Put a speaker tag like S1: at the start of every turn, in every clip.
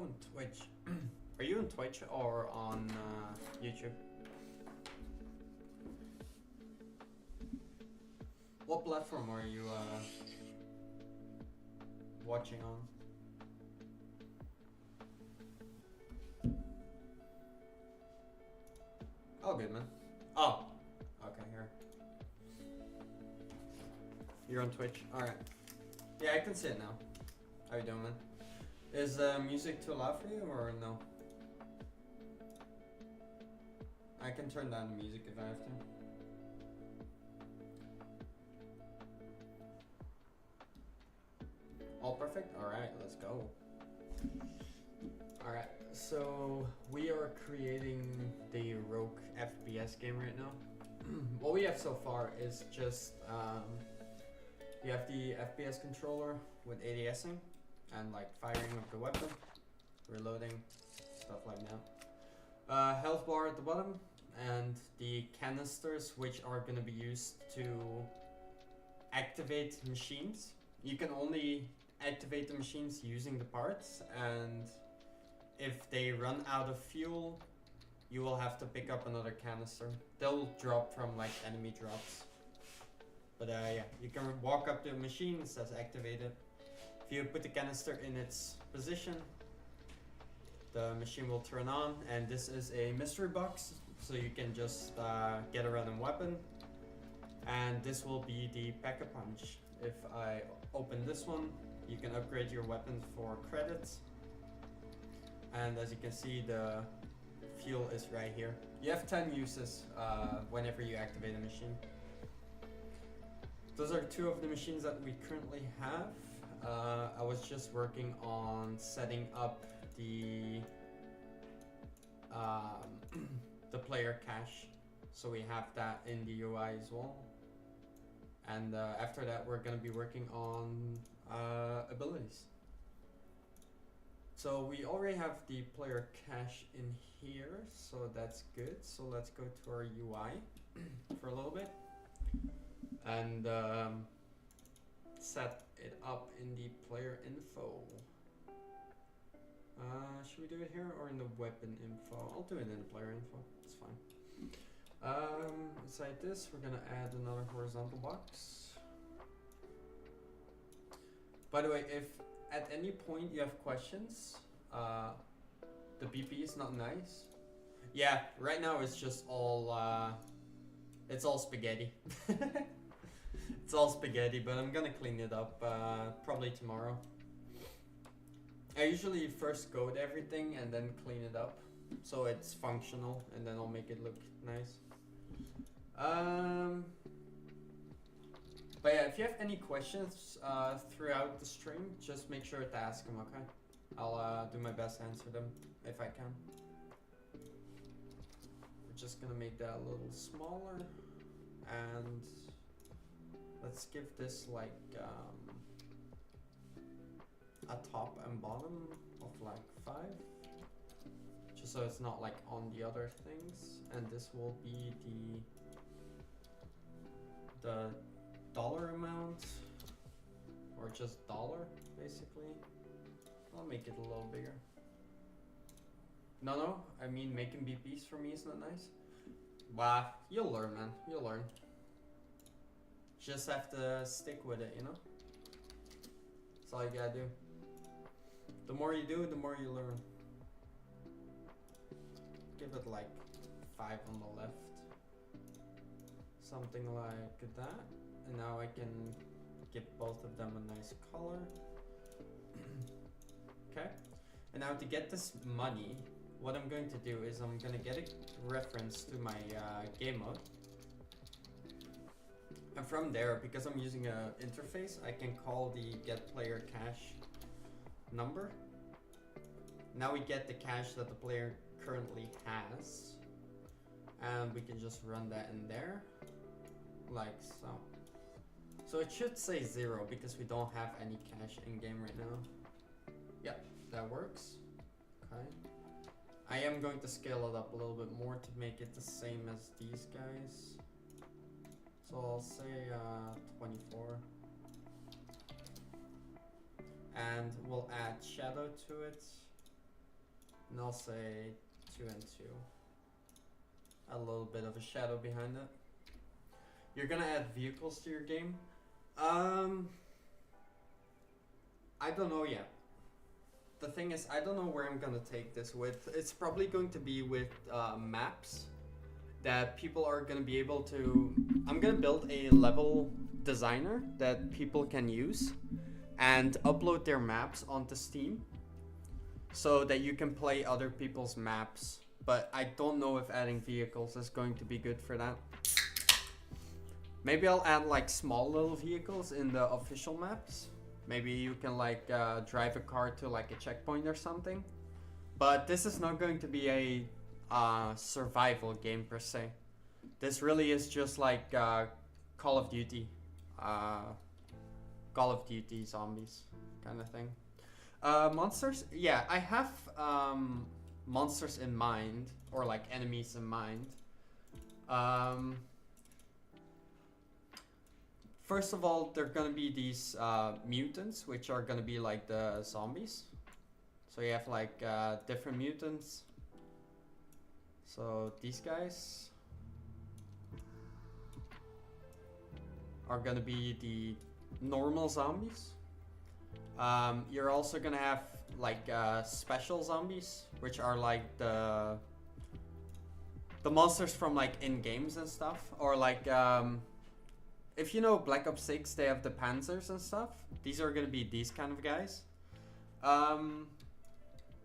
S1: on Twitch? Are you on Twitch or on YouTube? What platform are you watching on? Oh, good man. Oh, okay, here. You're on Twitch. All right. Yeah, I can see it now. How you doing, man? Is music too loud for you or no? I can turn down the music if I have to. All perfect? Alright, let's go. Alright, so we are creating the Rogue FPS game right now. What we have so far is just you have the FPS controller with ADSing and like firing of the weapon, reloading, stuff like that. Health bar at the bottom and the canisters which are going to be used to activate machines. You can only activate the machines using the parts, and if they run out of fuel you will have to pick up another canister. They'll drop from like enemy drops. But yeah, you can walk up to the machine, it says activated. If you put the canister in its position, the machine will turn on, and this is a mystery box, so you can just get a random weapon. And this will be the Pack-a-Punch. If I open this one, you can upgrade your weapons for credits. And as you can see, the fuel is right here. You have 10 uses whenever you activate a machine. Those are two of the machines that we currently have. I was just working on setting up the the player cache, so we have that in the UI as well. And after that, we're gonna be working on abilities. So we already have the player cache in here, so that's good. So let's go to our UI for a little bit and set it up in the player info. Should we do it here or in the weapon info? I'll do it in the player info, it's fine. Inside this, we're gonna add another horizontal box. By the way, if at any point you have questions, the BP is not nice. Yeah, right now it's just all spaghetti. It's all spaghetti, but I'm gonna clean it up probably tomorrow. I usually first code everything and then clean it up so it's functional, and then I'll make it look nice. But yeah, if you have any questions throughout the stream, just make sure to ask them, okay? I'll do my best to answer them if I can. We're just gonna make that a little smaller, and let's give this like a top and bottom of like 5, just so it's not like on the other things. And this will be the dollar amount, or just dollar basically. I'll make it a little bigger. No, I mean making BPs for me is not nice. Bah, you'll learn, man, you'll learn. Just have to stick with it, you know? That's all you gotta do. The more you do, the more you learn. Give it like 5 on the left. Something like that. And now I can give both of them a nice color. Okay. And now to get this money, what I'm going to do is I'm going to get a reference to my game mode. And from there, because I'm using an interface, I can call the get player cache number. Now we get the cache that the player currently has, and we can just run that in there like so. So it should say 0 because we don't have any cache in game right now. Yep, that works. Okay. I am going to scale it up a little bit more to make it the same as these guys. So I'll say 24. And we'll add shadow to it. And I'll say 2 and 2. A little bit of a shadow behind it. You're gonna add vehicles to your game? I don't know yet. The thing is, I don't know where I'm gonna take this with. It's probably going to be with maps that people are gonna be able to... I'm gonna build a level designer that people can use and upload their maps onto Steam so that you can play other people's maps. But I don't know if adding vehicles is going to be good for that. Maybe I'll add like small little vehicles in the official maps. Maybe you can like drive a car to like a checkpoint or something. But this is not going to be a survival game per se. This really is just like Call of Duty. Call of Duty zombies kind of thing. Monsters? Yeah, I have monsters in mind, or like enemies in mind. First of all, there are gonna be these mutants, which are gonna be like the zombies. So you have like different mutants. So these guys are gonna be the normal zombies. You're also gonna have like special zombies, which are like the monsters from like in games and stuff, or like if you know Black Ops 6, they have the Panzers and stuff. These are gonna be these kind of guys.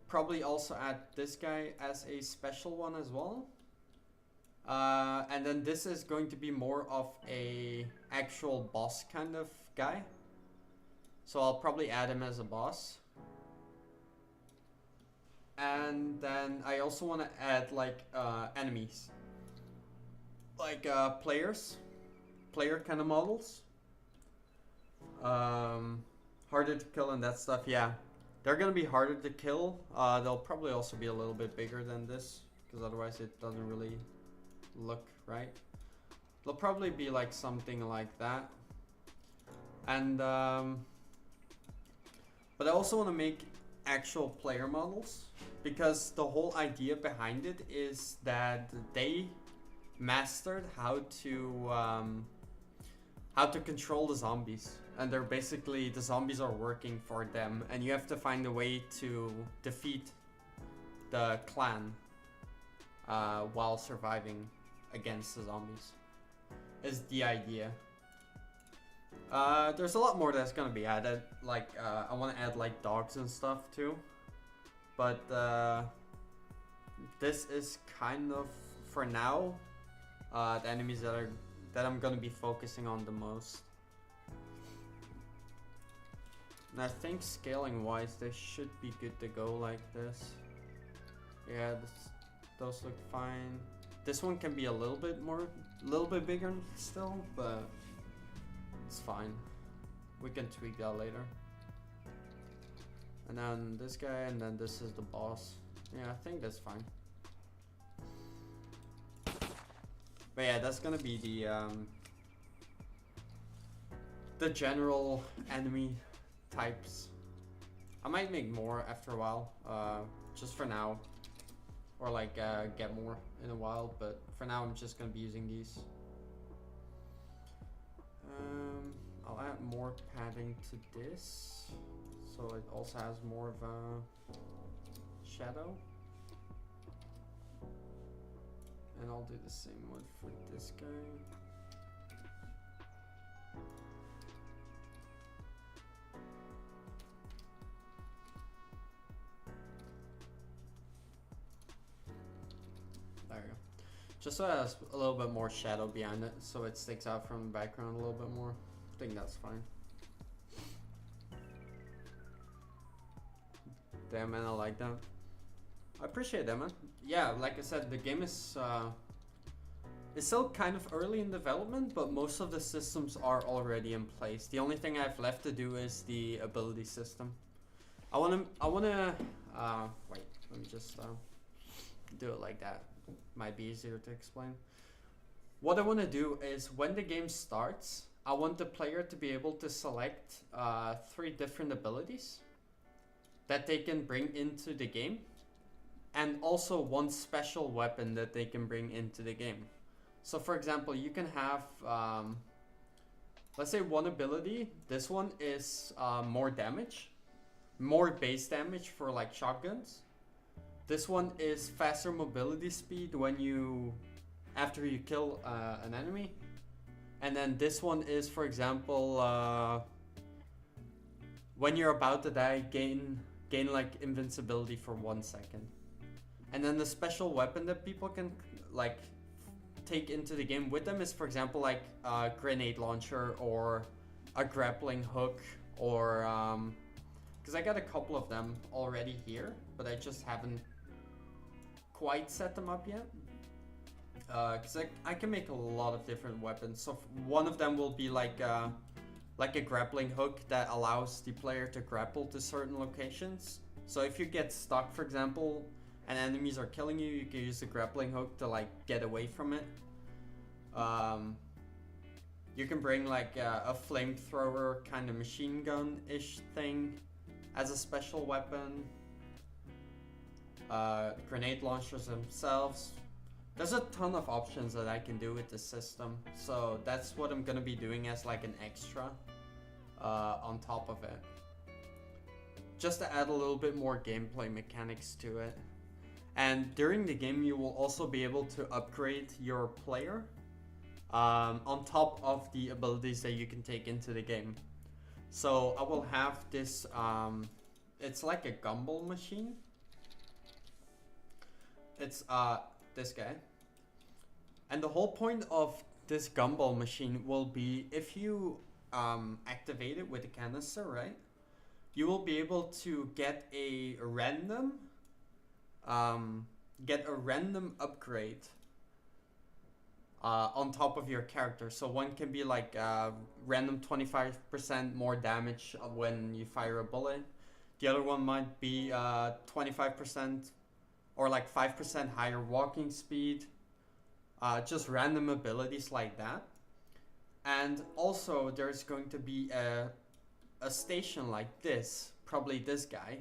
S1: Probably also add this guy as a special one as well. And then this is going to be more of a actual boss kind of guy. So I'll probably add him as a boss. And then I also want to add like enemies. Like players. Player kind of models. Harder to kill and that stuff, yeah. They're gonna be harder to kill. They'll probably also be a little bit bigger than this, because otherwise it doesn't really look right. They'll probably be like something like that. And but I also want to make actual player models, because the whole idea behind it is that they mastered how to control the zombies, and they're basically, the zombies are working for them, and you have to find a way to defeat the clan while surviving against the zombies is the idea. There's a lot more that's gonna be added, like I want to add like dogs and stuff too, but this is kind of, for now, the enemies that I'm gonna be focusing on the most. And I think scaling wise, they should be good to go like this. Yeah, those look fine. This one can be a little bit bigger still, but it's fine. We can tweak that later. And then this guy, and then this is the boss. Yeah, I think that's fine. But yeah, that's gonna be the general enemy types. I might make more after a while, just for now, or like get more in a while. But for now, I'm just gonna be using these. I'll add more padding to this, so it also has more of a shadow. And I'll do the same one for this guy. There you go. Just so it has a little bit more shadow behind it, so it sticks out from the background a little bit more. I think that's fine. Damn, man, I like that. I appreciate that, man. Yeah, like I said, the game is it's still kind of early in development, but most of the systems are already in place. The only thing I have left to do is the ability system. I wanna wait, let me just do it like that. Might be easier to explain. What I want to do is, when the game starts, I want the player to be able to select 3 different abilities that they can bring into the game. and also one special weapon that they can bring into the game. So for example, you can have, let's say one ability, this one is more damage, more base damage for like shotguns. This one is faster mobility speed when after you kill an enemy. And then this one is, for example, when you're about to die, gain like invincibility for 1 second. And then the special weapon that people can like take into the game with them is, for example, like a grenade launcher or a grappling hook, or because I got a couple of them already here, but I just haven't quite set them up yet. Because I can make a lot of different weapons. So one of them will be like a grappling hook that allows the player to grapple to certain locations. So if you get stuck, for example, and enemies are killing you, you can use the grappling hook to like get away from it. You can bring like a flamethrower kind of machine gun-ish thing as a special weapon. Grenade launchers themselves. There's a ton of options that I can do with the system, so that's what I'm gonna be doing as like an extra on top of it. Just to add a little bit more gameplay mechanics to it. And during the game you will also be able to upgrade your player on top of the abilities that you can take into the game. So I will have this, it's like a gumball machine. It's this guy. And the whole point of this gumball machine will be, if you activate it with a canister, right? You will be able to get a random upgrade on top of your character. So one can be like random 25% more damage when you fire a bullet. The other one might be 25% or like 5% higher walking speed. Just random abilities like that. And also there's going to be a station like this, probably this guy,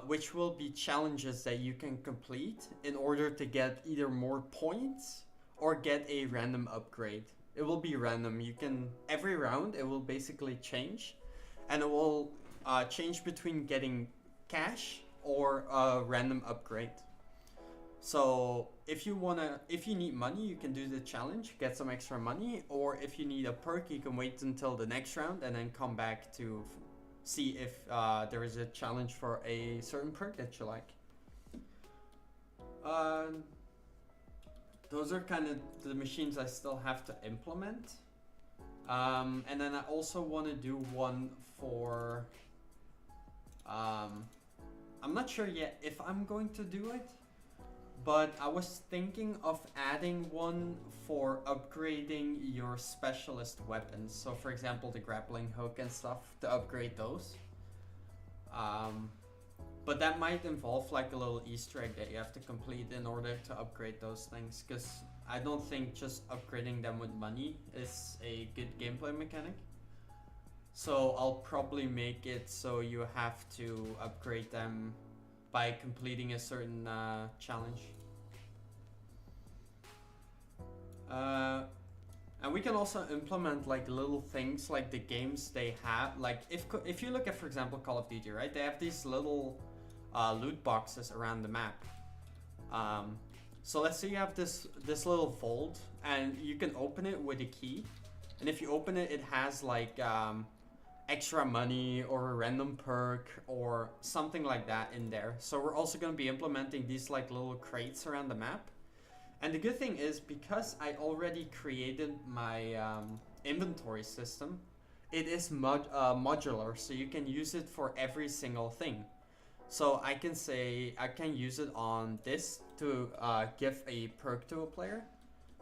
S1: which will be challenges that you can complete in order to get either more points or get a random upgrade. It will be random. You can, every round it will basically change, and it will change between getting cash or a random upgrade. So if you need money, you can do the challenge, get some extra money, or if you need a perk, you can wait until the next round and then come back to see if there is a challenge for a certain perk that you like. Those are kind of the machines I still have to implement. And then I also want to do one for, I'm not sure yet if I'm going to do it, but I was thinking of adding one for upgrading your specialist weapons. So for example, the grappling hook and stuff, to upgrade those. But that might involve like a little Easter egg that you have to complete in order to upgrade those things, because I don't think just upgrading them with money is a good gameplay mechanic. So I'll probably make it so you have to upgrade them by completing a certain challenge. And we can also implement like little things like the games they have. Like if you look at, for example, Call of Duty, right? They have these little loot boxes around the map. So let's say you have this little vault and you can open it with a key. And if you open it, it has like extra money or a random perk or something like that in there. So we're also going to be implementing these like little crates around the map. And the good thing is, because I already created my inventory system, it is modular, so you can use it for every single thing. So I can say I can use it on this to give a perk to a player.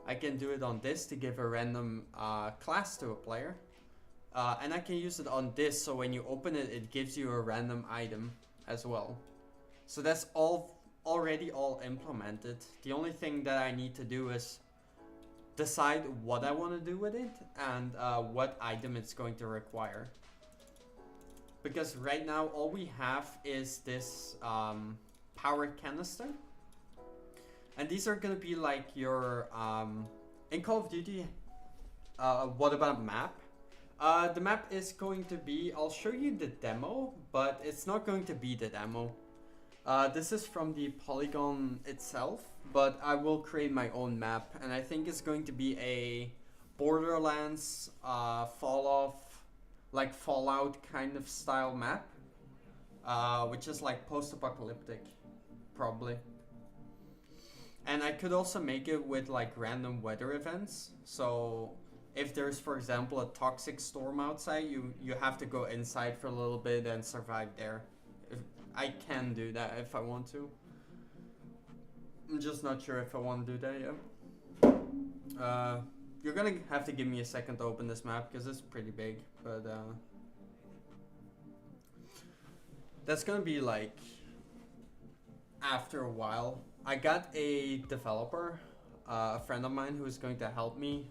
S1: I can do it on this to give a random class to a player. And I can use it on this, so when you open it, it gives you a random item as well. So that's already all implemented. The only thing that I need to do is decide what I want to do with it and what item it's going to require. Because right now all we have is this power canister. And these are gonna be like your in Call of Duty. What about map? The map is going to be, I'll show you the demo, but it's not going to be the demo. This is from the polygon itself, but I will create my own map, and I think it's going to be a Borderlands, Fallout kind of style map, which is like post-apocalyptic, probably. And I could also make it with like random weather events. So if there's, for example, a toxic storm outside, you have to go inside for a little bit and survive there. I can do that if I want to. I'm just not sure if I want to do that yet. You're gonna have to give me a second to open this map because it's pretty big, but that's gonna be like after a while. I got a developer, a friend of mine who's going to help me,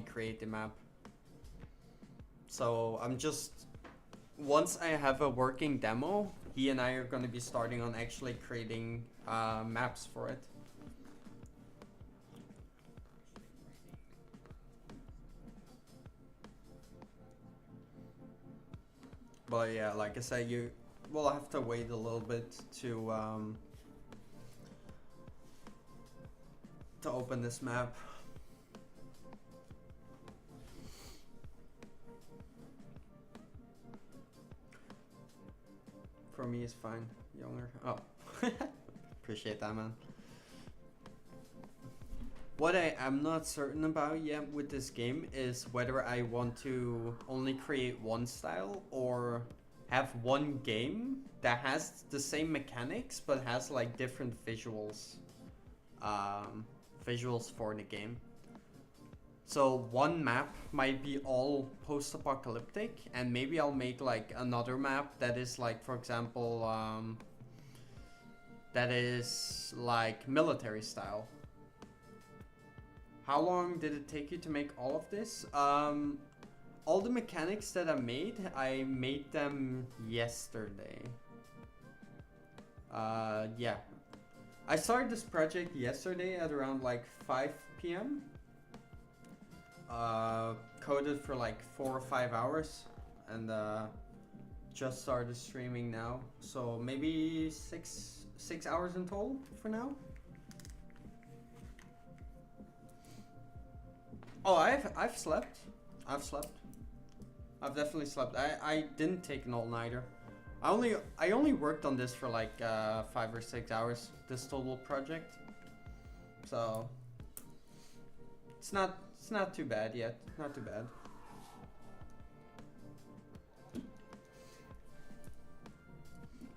S1: create the map. So I'm just, once I have a working demo, he and I are going to be starting on actually creating maps for it. But yeah, like I said, we'll have to wait a little bit to open this map. For me, it's fine. Younger. Oh, appreciate that, man. What I am not certain about yet with this game is whether I want to only create one style or have one game that has the same mechanics but has like different visuals for the game. So one map might be all post-apocalyptic, and maybe I'll make like another map that is like, for example, that is like military style. How long did it take you to make all of this? All the mechanics that I made them yesterday. Yeah. I started this project yesterday at around like 5 p.m. Coded for like 4 or 5 hours, and just started streaming now. So maybe six hours in total for now. Oh, I've slept. I've definitely slept. I didn't take an all-nighter. I only worked on this for like 5 or 6 hours, this total project. So it's not too bad yet. Not too bad.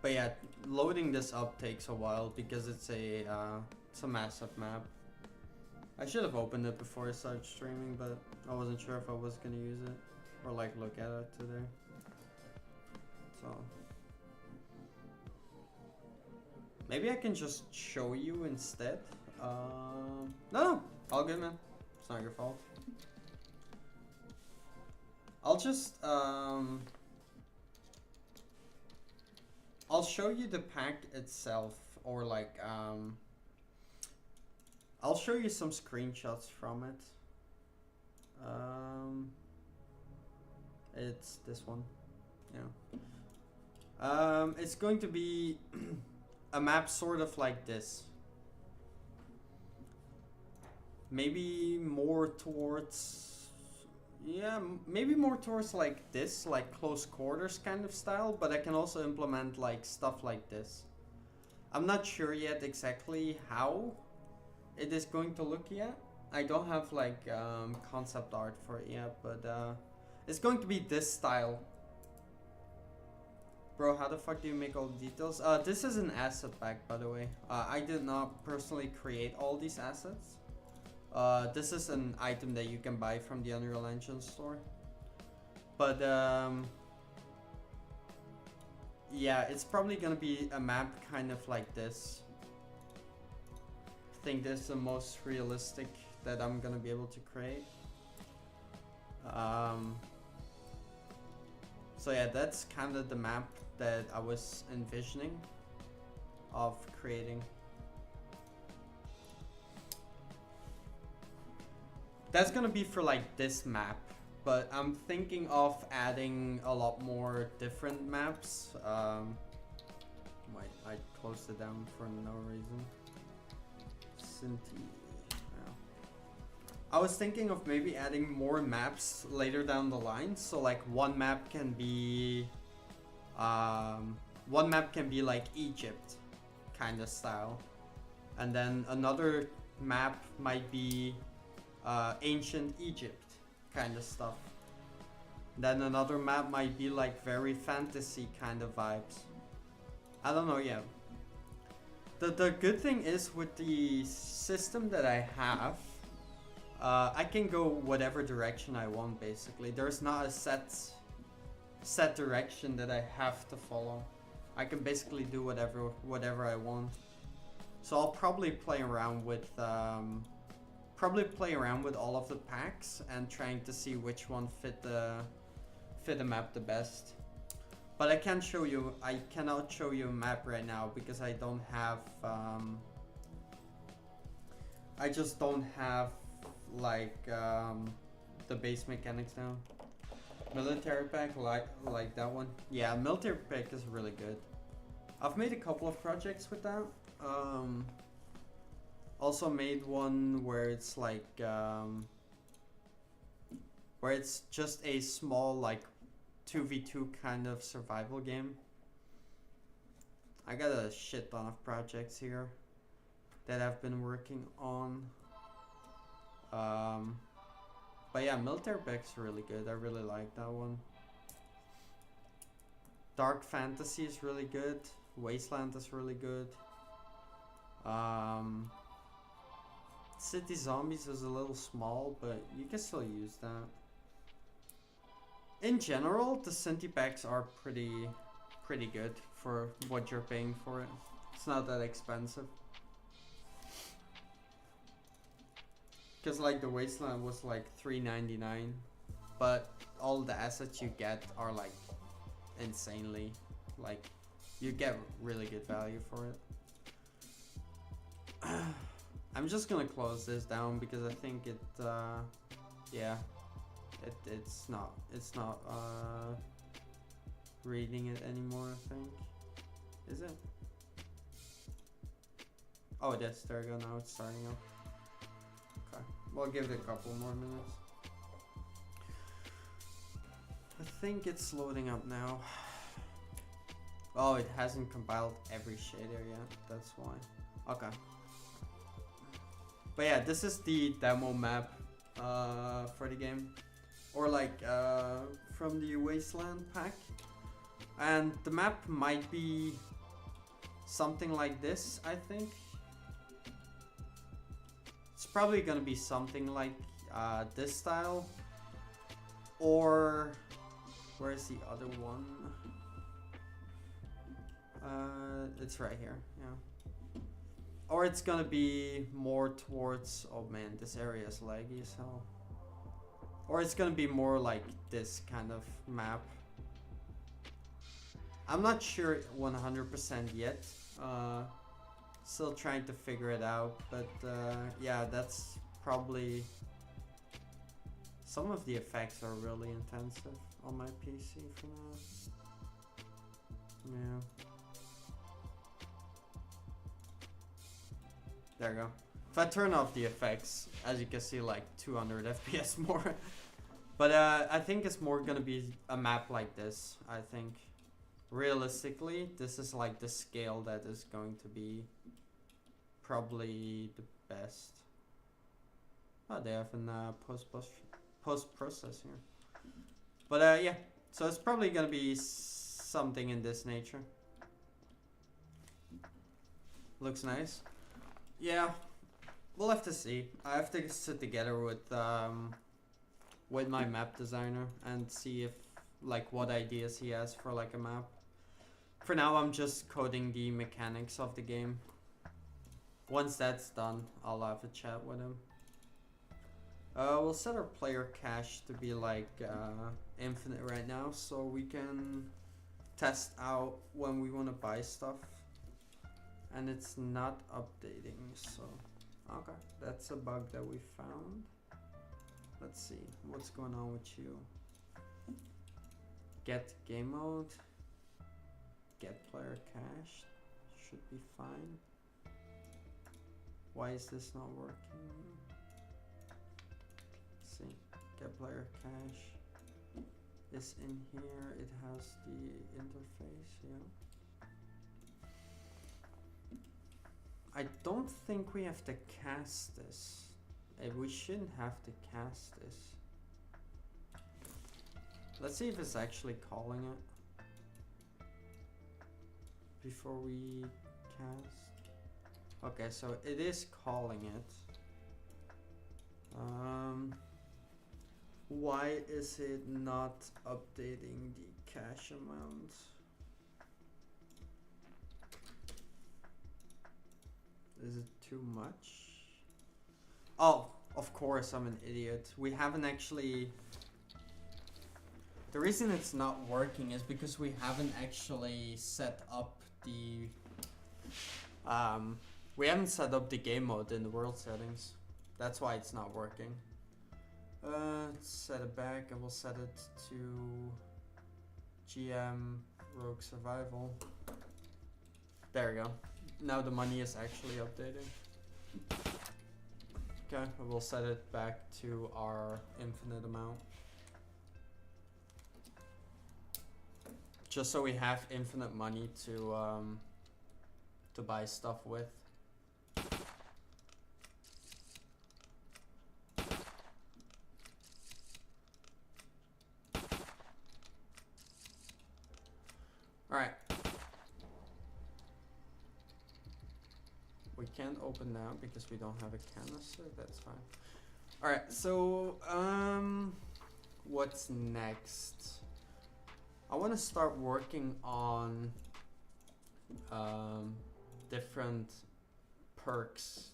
S1: But yeah, loading this up takes a while because it's a massive map. I should have opened it before I started streaming, but I wasn't sure if I was gonna use it or like look at it today. So maybe I can just show you instead. No, all good, man. It's not your fault. I'll just I'll show you the pack itself, or like I'll show you some screenshots from it. It's this one. Yeah. It's going to be a map sort of like this. Maybe more towards, yeah, maybe more towards like this, like close quarters kind of style, but I can also implement like stuff like this. I'm not sure yet exactly how it is going to look yet. I don't have like concept art for it yet, but it's going to be this style. Bro, how the fuck do you make all the details? This is an asset pack, by the way. I did not personally create all these assets. This is an item that you can buy from the Unreal Engine store. But yeah, it's probably gonna be a map kind of like this. I think this is the most realistic that I'm gonna be able to create. So yeah, that's kind of the map that I was envisioning of creating. That's gonna be for like this map, but I'm thinking of adding a lot more different maps. Wait, I closed it down for no reason. Cinti. I was thinking of maybe adding more maps later down the line. So like one map can be like Egypt kind of style, and then another map might be ancient Egypt kind of stuff. Then another map might be like very fantasy kind of vibes. I don't know yet. The good thing is with the system that I have, I can go whatever direction I want basically. There's not a set direction that I have to follow. I can basically do whatever I want. So I'll probably play around with all of the packs and trying to see which one fit the map the best. But I cannot show you a map right now because I don't have I just don't have like the base mechanics now. Military pack, like that one. Yeah, military pack is really good. I've made a couple of projects with that. Also made one where it's like where it's just a small like 2v2 kind of survival game. I got a shit ton of projects here that I've been working on. But yeah, military pack's really good. I really like that one. Dark Fantasy is really good. Wasteland is really good. City Zombies is a little small, but you can still use that. In general, the Cinti packs are pretty good for what you're paying for it. It's not that expensive. Because like the Wasteland was like $3.99, but all the assets you get are like insanely, like you get really good value for it. I'm just gonna close this down because I think it, yeah, it's not reading it anymore. I think, is it? Oh, it is. There we go. Now it's starting up. Okay, we'll give it a couple more minutes. I think it's loading up now. Oh, it hasn't compiled every shader yet. That's why. Okay. But yeah, this is the demo map for the game, or like from the Wasteland pack, and the map might be something like this. I think it's probably gonna be something like this style, or where's the other one? It's right here. Yeah. Or it's gonna be more towards, oh man, this area is laggy as hell. Or it's gonna be more like this kind of map. I'm not sure 100% yet. Still trying to figure it out, but yeah, that's probably... Some of the effects are really intensive on my PC for now. Yeah. There we go. If I turn off the effects, as you can see, like 200 FPS more. But I think it's more gonna be a map like this, I think. Realistically, this is like the scale that is going to be probably the best. Oh, they have a post-process here. But yeah, so it's probably gonna be something in this nature. Looks nice. Yeah, we'll have to see. I have to sit together with my map designer and see if like what ideas he has for like a map. For now, I'm just coding the mechanics of the game. Once that's done, I'll have a chat with him. We'll set our player cache to be like infinite right now, so we can test out when we want to buy stuff. And it's not updating, so okay, that's a bug that we found. Let's see what's going on with you. Get game mode, get player cache, should be fine. Why is this not working? Let's see, get player cache is in here. It has the interface, yeah. I don't think we have to cast this. We shouldn't have to cast this. Let's see if it's actually calling it before we cast. Okay, so it is calling it. Why is it not updating the cache amount? Is it too much? Oh, of course, I'm an idiot. We haven't actually... The reason it's not working is because we haven't actually set up the... we haven't set up the game mode in the world settings. That's why it's not working. Let's set it back and we'll set it to GM Rogue Survival. There we go. Now the money is actually updating. Okay, we'll set it back to our infinite amount. Just so we have infinite money to buy stuff with. Alright. We can't open now because we don't have a canister, that's fine. Alright, so what's next? I want to start working on different perks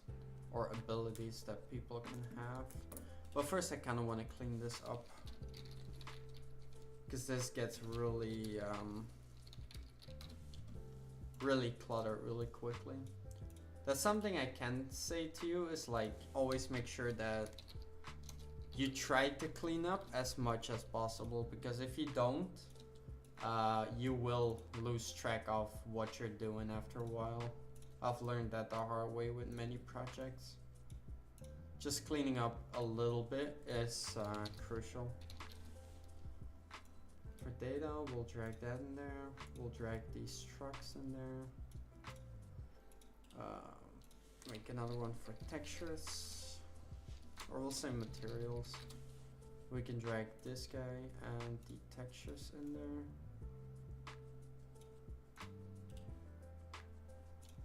S1: or abilities that people can have. But first I kind of want to clean this up, because this gets really really cluttered really quickly. That's something I can say to you, is like, always make sure that you try to clean up as much as possible, because if you don't, you will lose track of what you're doing after a while. I've learned that the hard way with many projects. Just cleaning up a little bit is crucial. For data, we'll drag that in there. We'll drag these trucks in there. Make another one for textures, or we'll say materials. We can drag this guy and the textures in there.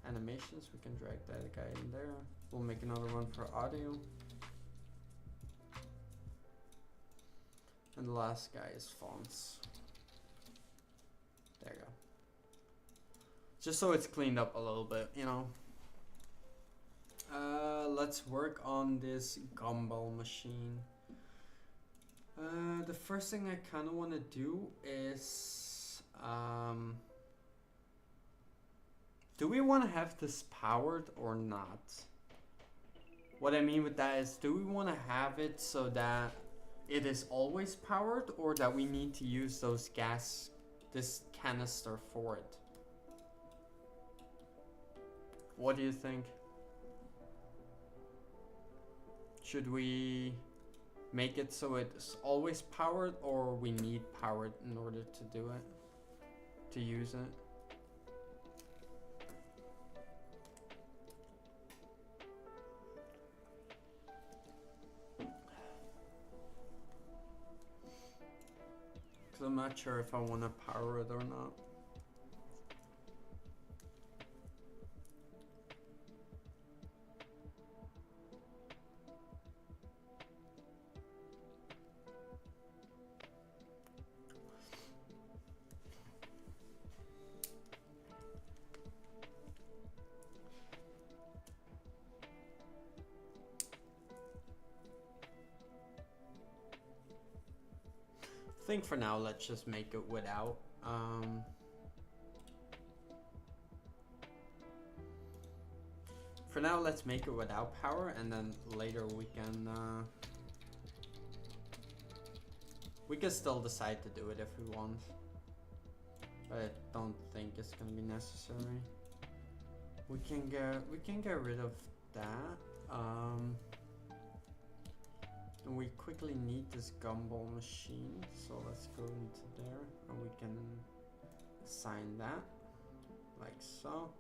S1: Animations, we can drag that guy in there. We'll make another one for audio. And the last guy is fonts. There you go. Just so it's cleaned up a little bit, you know. Let's work on this gumball machine. The first thing I kind of want to do is, do we want to have this powered or not? What I mean with that is, do we want to have it so that it is always powered, or that we need to use those this canister for it? What do you think? Should we make it so it's always powered, or we need powered in order to do it, to use it? Because I'm not sure if I want to power it or not. think for now, let's just make it without. For now, let's make it without power, and then later we can still decide to do it if we want. But I don't think it's gonna be necessary. We can get rid of that. And we quickly need this gumball machine, so let's go into there, and we can assign that, like so.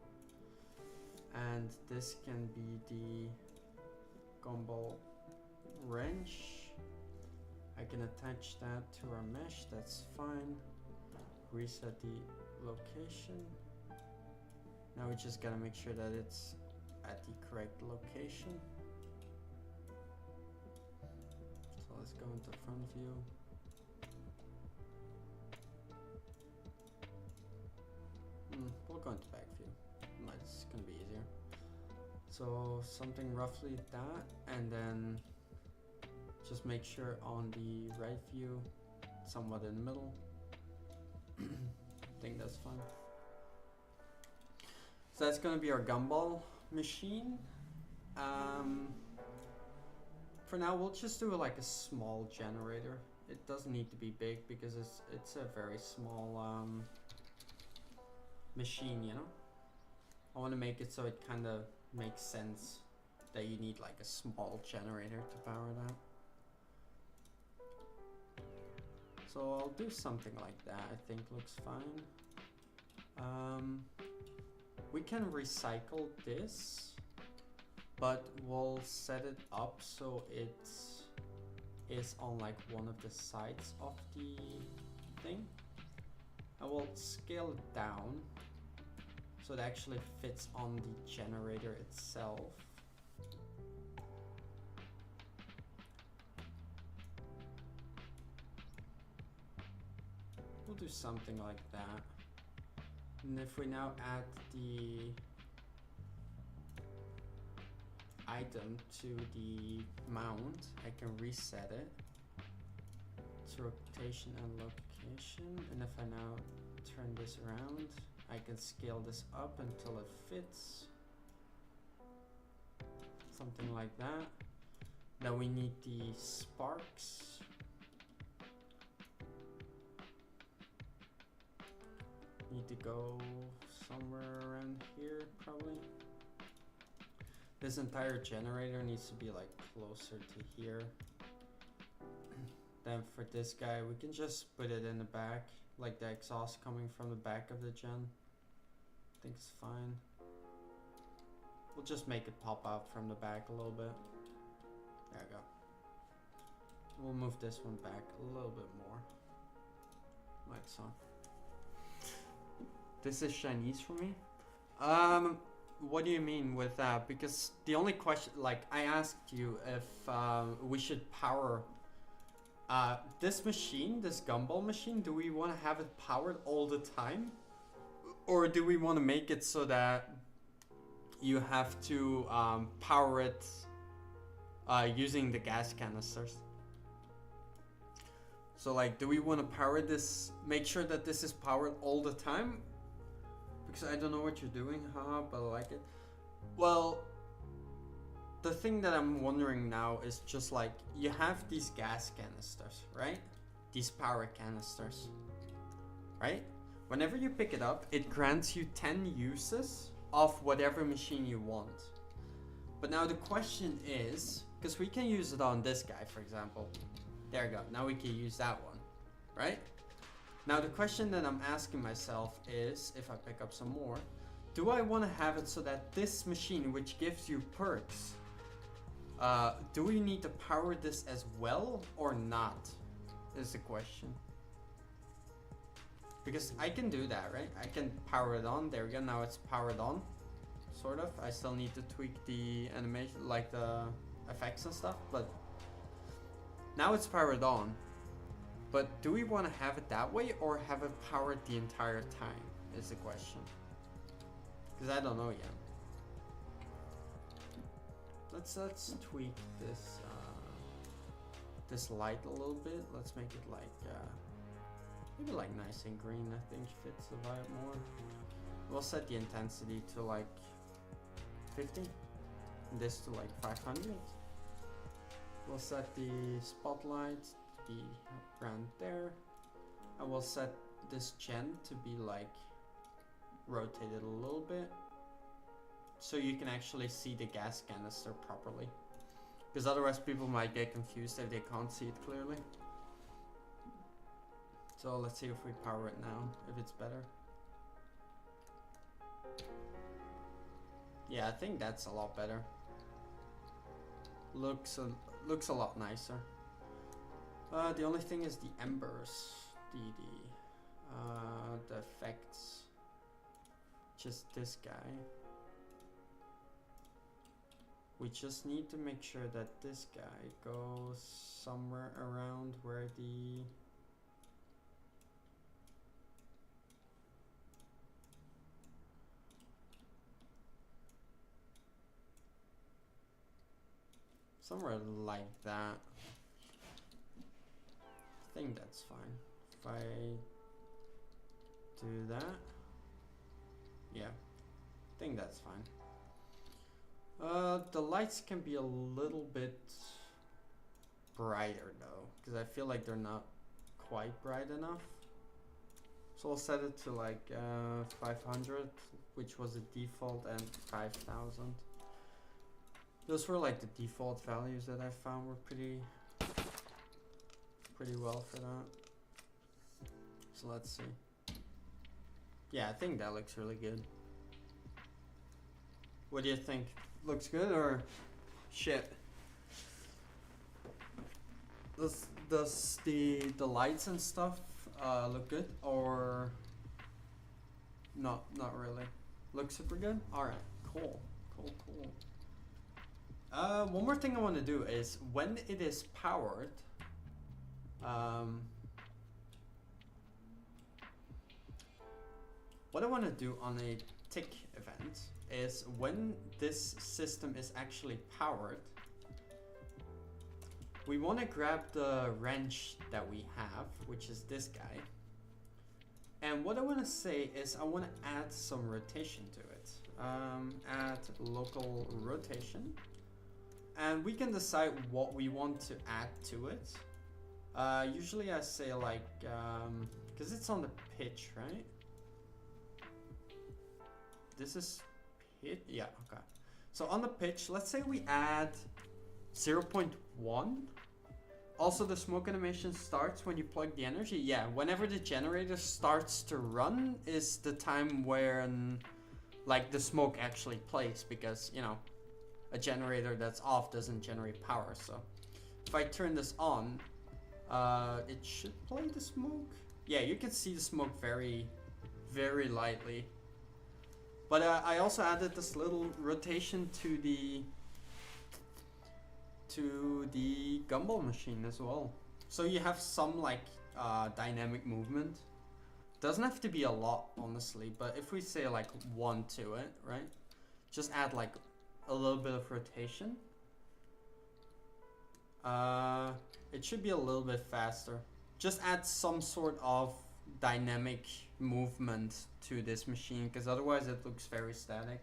S1: And this can be the gumball wrench. I can attach that to our mesh, that's fine. Reset the location. Now we just gotta make sure that it's at the correct location. So let's go into front view. We'll go into back view. It's gonna be easier. So something roughly that, and then just make sure on the right view, somewhat in the middle. I think that's fine. So that's gonna be our gumball machine. For now, we'll just do like a small generator. It doesn't need to be big because it's a very small machine, you know. I want to make it so it kind of makes sense that you need like a small generator to power that. So I'll do something like that. I think looks fine. We can recycle this, but we'll set it up so it is on like one of the sides of the thing. I will scale it down so it actually fits on the generator itself. We'll do something like that. And if we now add the item to the mount, I can reset it to rotation and location. And if I now turn this around, I can scale this up until it fits. Something like that. Now we need the sparks. Need to go somewhere around here, probably. This entire generator needs to be like closer to here. Then for this guy, we can just put it in the back, like the exhaust coming from the back of the gen. I think it's fine. We'll just make it pop out from the back a little bit. There we go. We'll move this one back a little bit more, like so. This is Chinese for me. What do you mean with that? Because the only question, like I asked you if we should power this machine, this gumball machine, do we want to have it powered all the time? Or do we want to make it so that you have to power it using the gas canisters? So like, do we want to power this, make sure that this is powered all the time? Because I don't know what you're doing, haha, but I like it. Well, the thing that I'm wondering now is just like, you have these gas canisters, right? These power canisters, right? Whenever you pick it up, it grants you 10 uses of whatever machine you want. But now the question is, because we can use it on this guy, for example. There we go, now we can use that one, right? Now the question that I'm asking myself is, if I pick up some more, do I want to have it so that this machine, which gives you perks, do we need to power this as well or not, is the question. Because I can do that, right? I can power it on, there we go, now it's powered on, sort of. I still need to tweak the animation, like the effects and stuff, but now it's powered on. But do we want to have it that way or have it powered the entire time is the question. Because I don't know yet. Let's tweak this this light a little bit. Let's make it like Maybe like nice and green, I think fits the vibe more. We'll set the intensity to like 50. This to like 500. We'll set the spotlight to be around there. And we'll set this gen to be like rotated a little bit, so you can actually see the gas canister properly. Because otherwise people might get confused if they can't see it clearly. So let's see if we power it now, if it's better. Yeah, I think that's a lot better. Looks a lot nicer. The only thing is the embers, the effects. Just this guy. We just need to make sure that this guy goes somewhere around where the somewhere like that. I think that's fine. If I do that, yeah, I think that's fine. The lights can be a little bit brighter though, because I feel like they're not quite bright enough. So I'll set it to like 500, which was the default, and 5000. Those were like the default values that I found were pretty well for that. So let's see. Yeah, I think that looks really good. What do you think? Looks good or shit? Does the lights and stuff look good or not really? Looks super good? Alright, cool. One more thing I want to do is when it is powered, what I want to do on a tick event is when this system is actually powered, we want to grab the wrench that we have, which is this guy. And what I want to say is I want to add some rotation to it. Add local rotation. And we can decide what we want to add to it. Usually I say like, because it's on the pitch, right? This is pitch, yeah, okay. So on the pitch, let's say we add 0.1. Also the smoke animation starts when you plug the energy. Yeah, whenever the generator starts to run is the time when like the smoke actually plays, because you know, a generator that's off doesn't generate power. So if I turn this on, it should play the smoke. Yeah, you can see the smoke very lightly. But I also added this little rotation to the gumball machine as well. So you have some like dynamic movement. Doesn't have to be a lot, honestly, but if we say like 1 to it, right? Just add like a little bit of rotation. It should be a little bit faster. Just add some sort of dynamic movement to this machine, because otherwise it looks very static.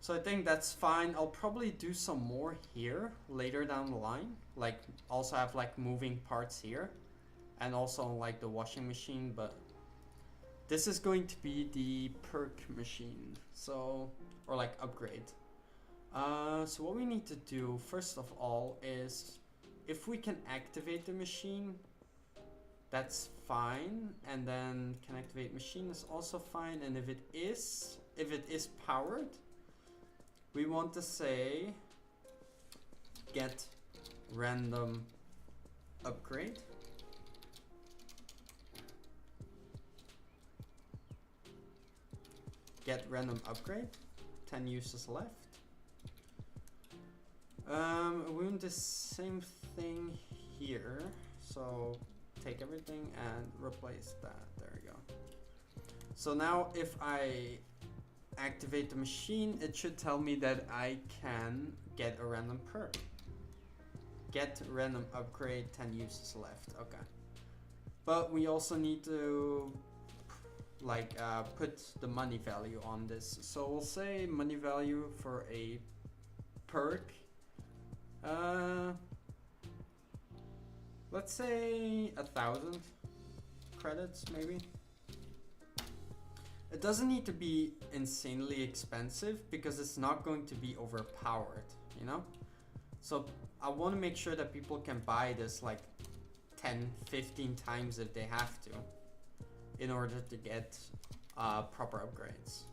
S1: So I think that's fine. I'll probably do some more here later down the line, like also have like moving parts here and also like the washing machine, but this is going to be the perk machine, so, or like upgrade. So what we need to do first of all is, if we can activate the machine, that's fine, and then can activate machine is also fine. And if it is powered, we want to say get random upgrade. Get random upgrade, 10 uses left. We want the same thing here, so take everything and replace that. There we go. So now if I activate the machine, it should tell me that I can get a random perk. Get random upgrade, 10 uses left. Okay. But we also need to like put the money value on this. So we'll say money value for a perk. Let's say 1,000 credits maybe. It doesn't need to be insanely expensive because it's not going to be overpowered, you know? So I want to make sure that people can buy this like 10, 15 times if they have to in order to get proper upgrades.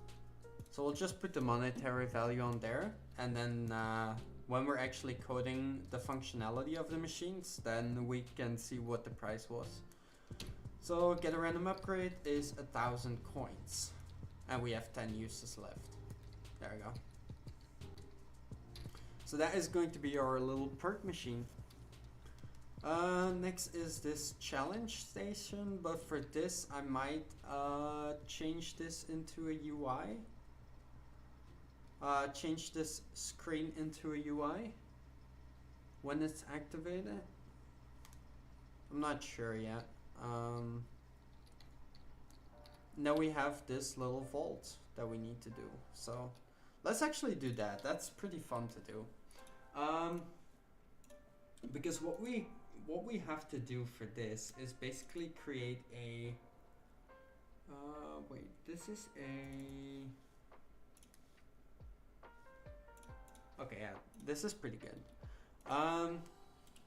S1: So we'll just put the monetary value on there, and then when we're actually coding the functionality of the machines, then we can see what the price was. So get a random upgrade is 1,000 coins, and we have 10 uses left. There we go. So that is going to be our little perk machine. Next is this challenge station, but for this I might change this into a UI. Change this screen into a UI when it's activated. I'm not sure yet. Now we have this little vault that we need to do. So let's actually do that. That's pretty fun to do. Because what we have to do for this is basically create a wait, this is a okay, yeah, this is pretty good.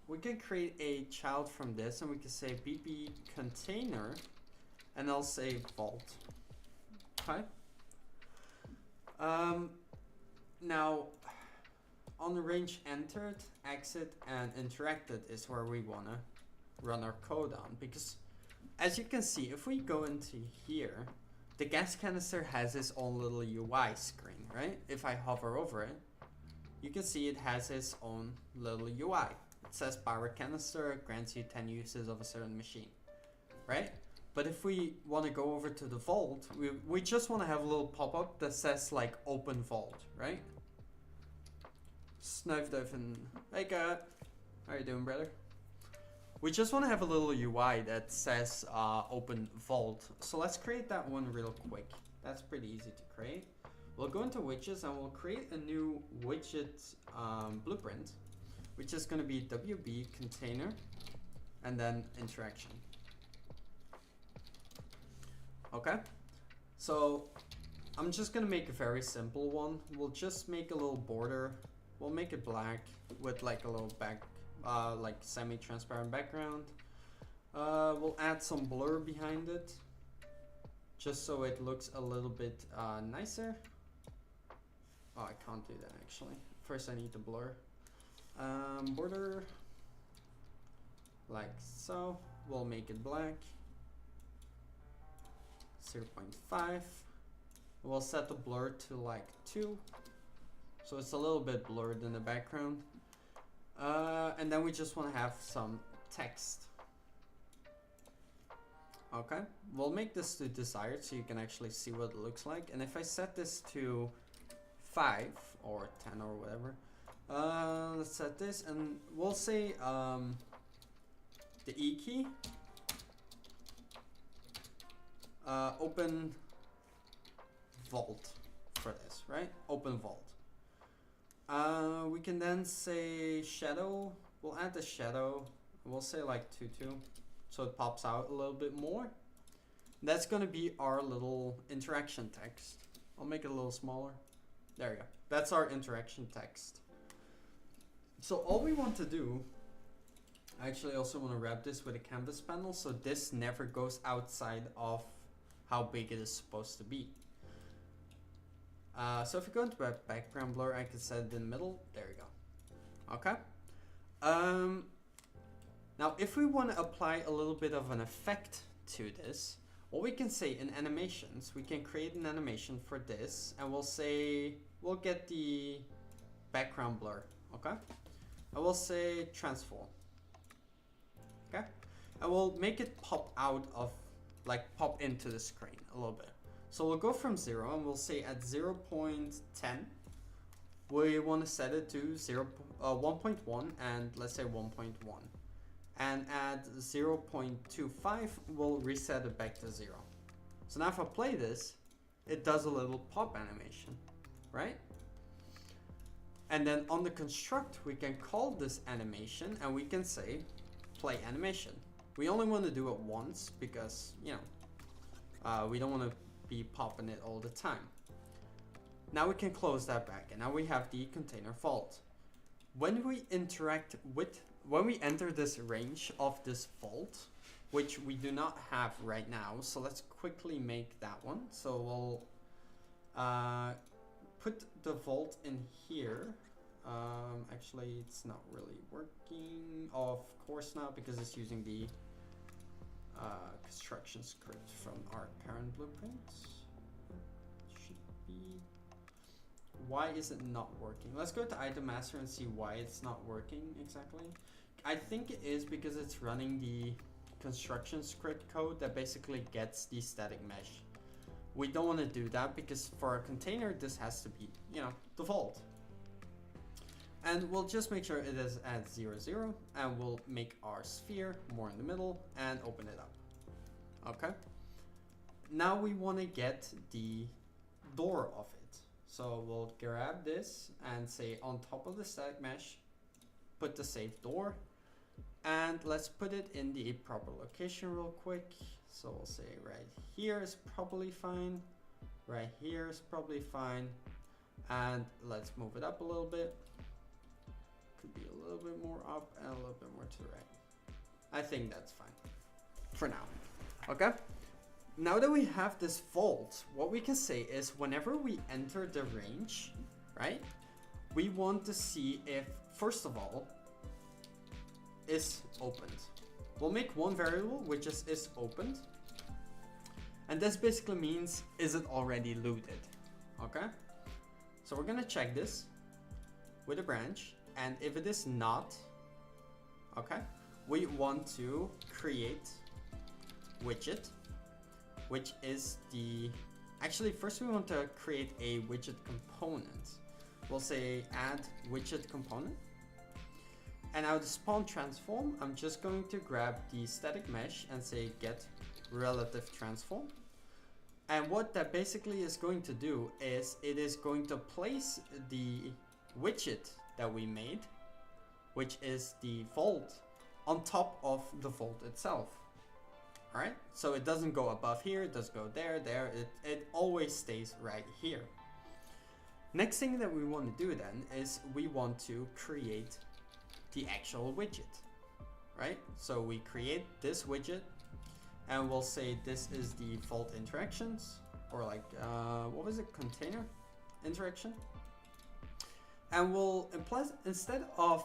S1: We can create a child from this, and we can say bb container, and I'll say vault. Okay. Now, on the range entered, exit, and interacted is where we wanna run our code on, because as you can see, if we go into here, the gas canister has its own little UI screen, right? If I hover over it, you can see it has its own little UI. It says power canister grants you 10 uses of a certain machine, right? But if we want to go over to the vault, we just want to have a little pop-up that says like open vault, right? Snuff Diving. Hey God, how you doing, brother? We just want to have a little UI that says open vault. So let's create that one real quick. That's pretty easy to create. We'll go into widgets and we'll create a new widget blueprint, which is going to be WB container and then interaction. Okay, so I'm just going to make a very simple one. We'll just make a little border. We'll make it black with like a little back, like semi-transparent background. We'll add some blur behind it, just so it looks a little bit nicer. Oh, I can't do that actually. First I need to blur. Border, like so. We'll make it black. 0.5. We'll set the blur to like 2. So it's a little bit blurred in the background. And then we just want to have some text. Okay, we'll make this to desired so you can actually see what it looks like. And if I set this to 5 or 10 or whatever, let's set this, and we'll say the E key, open vault for this, right? Open vault. We can then say shadow. We'll add the shadow. We'll say like 2.2, so it pops out a little bit more. That's gonna be our little interaction text. I'll make it a little smaller. There we go. That's our interaction text. So all we want to do, I actually also want to wrap this with a canvas panel so this never goes outside of how big it is supposed to be. So if you go into a background blur, I can set it in the middle. There we go. Okay. Now if we want to apply a little bit of an effect to this, what we can say in animations, we can create an animation for this, and we'll say, we'll get the background blur, okay? And we'll say transform, okay? And we'll make it pop out of, like pop into the screen a little bit. So we'll go from 0 and we'll say at 0.10, we want to set it to 1.1 and let's say 1.1. and add 0.25, we'll reset it back to 0. So now if I play this, it does a little pop animation, right? And then on the construct, we can call this animation and we can say play animation. We only want to do it once because, you know, we don't want to be popping it all the time. Now we can close that back, and now we have the container vault. When we when we enter this range of this vault, which we do not have right now, so let's quickly make that one. So we'll put the vault in here. Actually, it's not really working. Of course not, because it's using the construction script from our parent blueprints. Should be. Why is it not working? Let's go to item master and see why it's not working exactly. I think it is because it's running the construction script code that basically gets the static mesh. We don't want to do that because for a container, this has to be, you know, the vault. And we'll just make sure it is at 0, 0, and we'll make our sphere more in the middle and open it up. Okay. Now we want to get the door of it. So we'll grab this and say on top of the static mesh, put the save door, and let's put it in the proper location real quick. So we'll say right here is probably fine, right here is probably fine, and let's move it up a little bit. Could be a little bit more up and a little bit more to the right. I think that's fine for now. Okay. Now that we have this vault, what we can say is whenever we enter the range, right, we want to see if, first of all, is opened. We'll make one variable, which is opened. And this basically means, is it already looted? Okay. So we're going to check this with a branch. And if it is not, okay, we want to create widget, which is the, actually first we want to create a widget component. We'll say add widget component. And now the spawn transform, I'm just going to grab the static mesh and say get relative transform. And what that basically is going to do is it is going to place the widget that we made, which is the vault, on top of the vault itself. All right, so it doesn't go above here, it does go there, it always stays right here. Next thing that we want to do then is we want to create the actual widget, right? So we create this widget and we'll say this is the vault interactions, or like, what was it, container interaction? And we'll imply, instead of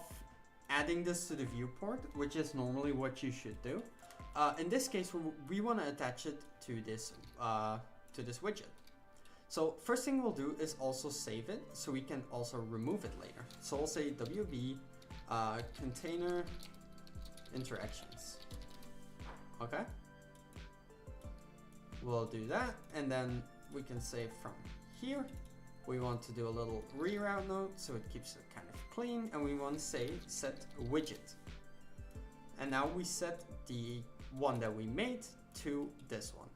S1: adding this to the viewport, which is normally what you should do, in this case, we want to attach it to this widget. So first thing we'll do is also save it so we can also remove it later. So we'll say WB container interactions. Okay. We'll do that, and then we can say from here, we want to do a little reroute node so it keeps it kind of clean, and we want to say set widget. And now we set the one that we made to this one.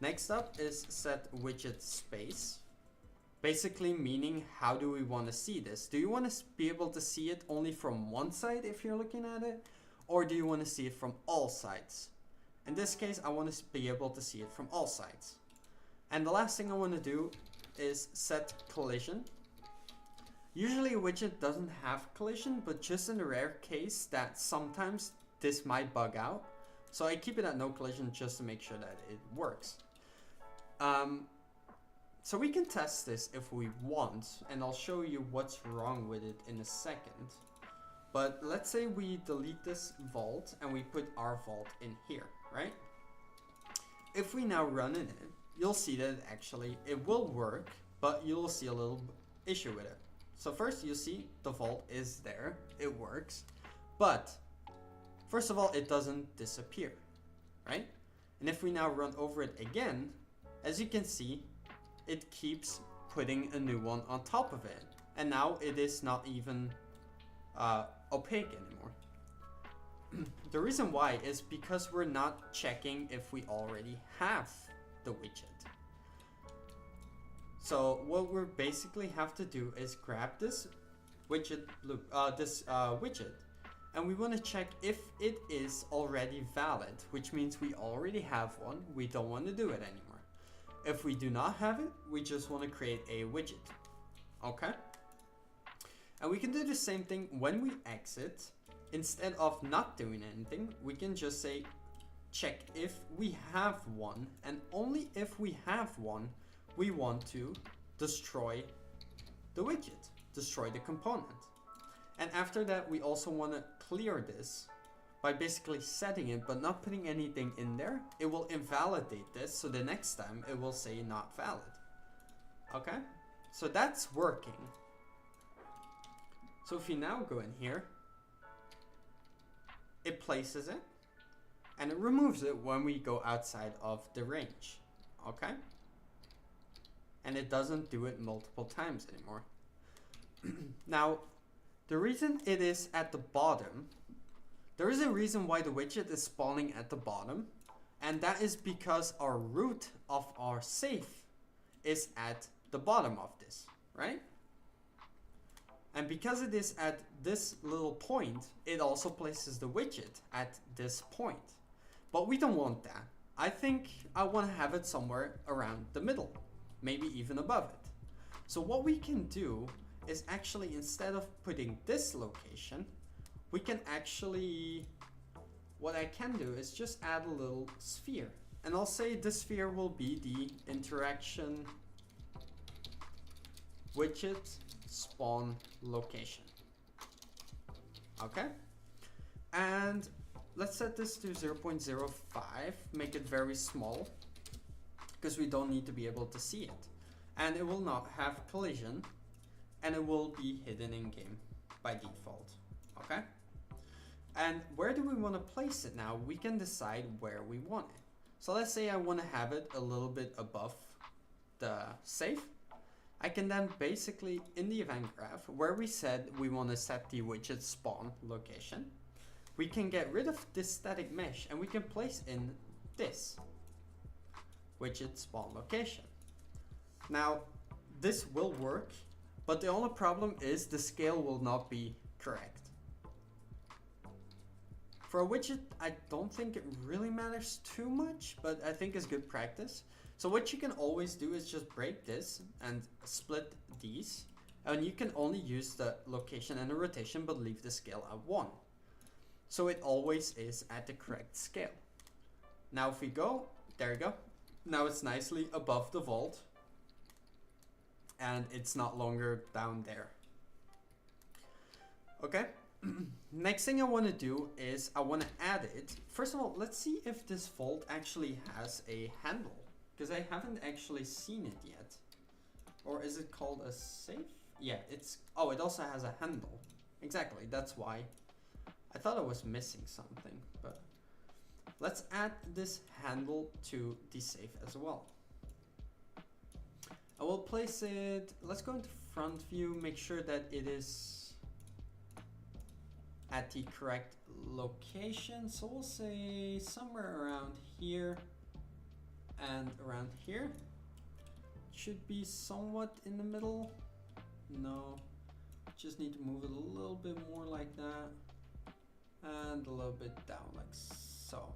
S1: Next up is set widget space. Basically meaning, how do we want to see this? Do you want to be able to see it only from one side if you're looking at it? Or do you want to see it from all sides? In this case, I want to be able to see it from all sides. And the last thing I want to do is set collision. Usually a widget doesn't have collision, but just in the rare case that sometimes this might bug out. So I keep it at no collision just to make sure that it works. So we can test this if we want, and I'll show you what's wrong with it in a second. But let's say we delete this vault and we put our vault in here, right? If we now run in it, you'll see that actually it will work, but you'll see a little issue with it. So first you see the vault is there, it works, but first of all, it doesn't disappear, right? And if we now run over it again, as you can see, it keeps putting a new one on top of it. And now it is not even opaque anymore. The reason why is because we're not checking if we already have the widget. So what we basically have to do is grab this widget loop, widget, and we want to check if it is already valid, which means we already have one. We don't want to do it anymore. If we do not have it, we just want to create a widget. Okay? And we can do the same thing when we exit. Instead of not doing anything, we can just say check if we have one, and only if we have one, we want to destroy the widget, destroy the component. And after that, we also want to clear this by basically setting it, but not putting anything in there. It will invalidate this, so the next time it will say not valid. Okay? So that's working. So if you now go in here, it places it, and it removes it when we go outside of the range. Okay? And it doesn't do it multiple times anymore. Now, the reason it is at the bottom, there is a reason why the widget is spawning at the bottom, and that is because our root of our safe is at the bottom of this, right? And because it is at this little point, it also places the widget at this point. But we don't want that. I think I want to have it somewhere around the middle, maybe even above it. So what we can do is actually, instead of putting this location, we can actually, what I can do is just add a little sphere. And I'll say this sphere will be the interaction widget spawn location. Okay? And let's set this to 0.05, make it very small, because we don't need to be able to see it. And it will not have collision, and it will be hidden in game by default. Okay? And where do we want to place it now? We can decide where we want it. So let's say I want to have it a little bit above the safe. I can then basically, in the event graph, where we said we want to set the widget spawn location, we can get rid of this static mesh and we can place in this widget spawn location. Now, this will work, but the only problem is the scale will not be correct. For a widget, I don't think it really matters too much, but I think it's good practice. So what you can always do is just break this and split these, and you can only use the location and the rotation but leave the scale at 1. So it always is at the correct scale. Now if we go, there you go. Now it's nicely above the vault and it's not longer down there. Okay, next thing I want to do is I want to add it. First of all, let's see if this vault actually has a handle, because I haven't actually seen it yet. Or is it called a safe? Yeah, it's, oh, it also has a handle. Exactly, that's why. I thought I was missing something, but let's add this handle to the safe as well. I will place it, let's go into front view, make sure that it is at the correct location. So we'll say somewhere around here and around here. Should be somewhat in the middle. No, just need to move it a little bit more like that. And a little bit down like so.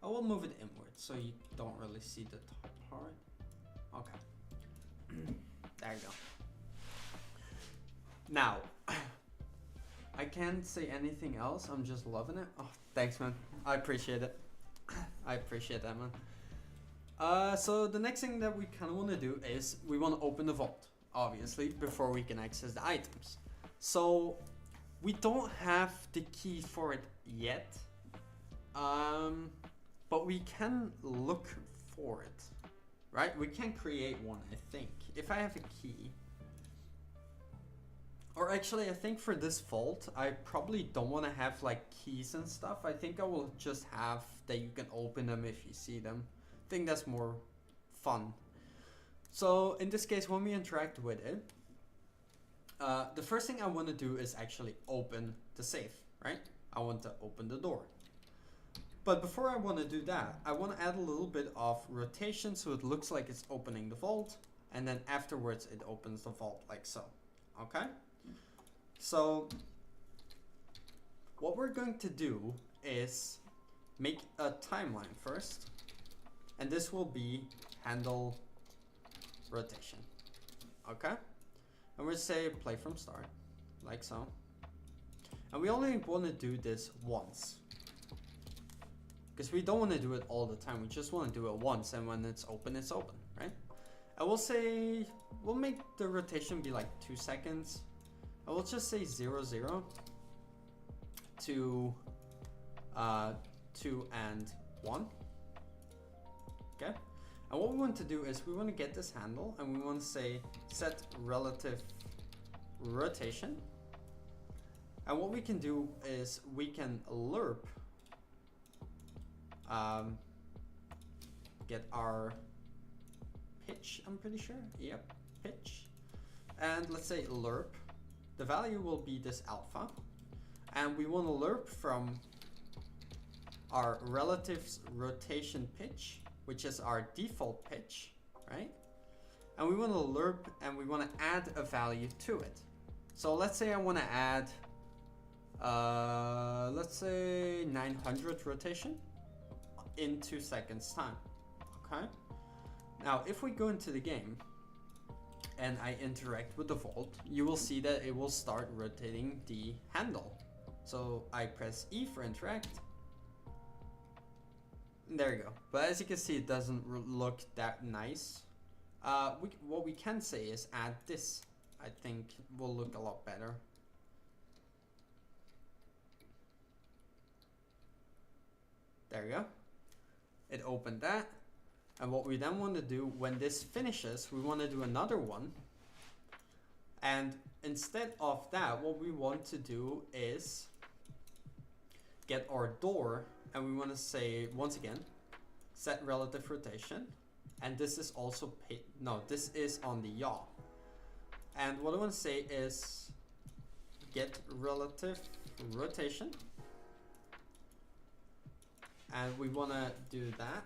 S1: I will move it inward so you don't really see the top part. Okay. There you go. Now, I can't say anything else. I'm just loving it. Oh, thanks, man. I appreciate it. I appreciate that, man. So the next thing that we kind of want to do is we want to open the vault, obviously, before we can access the items. So we don't have the key for it yet, but we can look for it, right? We can create one, I think. If I have a key, or actually I think for this vault, I probably don't want to have like keys and stuff. I think I will just have that you can open them if you see them. I think that's more fun. So in this case, when we interact with it, the first thing I want to do is actually open the safe, right? I want to open the door. But before I want to do that, I want to add a little bit of rotation so it looks like it's opening the vault, and then afterwards it opens the vault like so. Okay? So what we're going to do is make a timeline first, and this will be handle rotation. Okay? And we'll say play from start, like so. And we only want to do this once, because we don't want to do it all the time. We just want to do it once, and when it's open, right? I will say, we'll make the rotation be like 2 seconds. I will just say 0, 0 to 2 and 1. Okay? And what we want to do is we want to get this handle, and we want to say set relative rotation. And what we can do is we can lerp get our pitch, I'm pretty sure. Yep, pitch. And let's say lerp. The value will be this alpha. And we want to lerp from our relative rotation pitch, which is our default pitch, right? And we want to lerp and we want to add a value to it. So let's say I want to add, let's say 900 rotation in 2 seconds time, okay? Now, if we go into the game and I interact with the vault, you will see that it will start rotating the handle. So I press E for interact. There you go. But as you can see, it doesn't look that nice. What we can say is add this. I think will look a lot better. There you go. It opened that. And what we then want to do when this finishes, we want to do another one. And instead of that, what we want to do is get our door, and we want to say, once again, set relative rotation. And this is also, this is on the yaw. And what I want to say is get relative rotation. And we want to do that.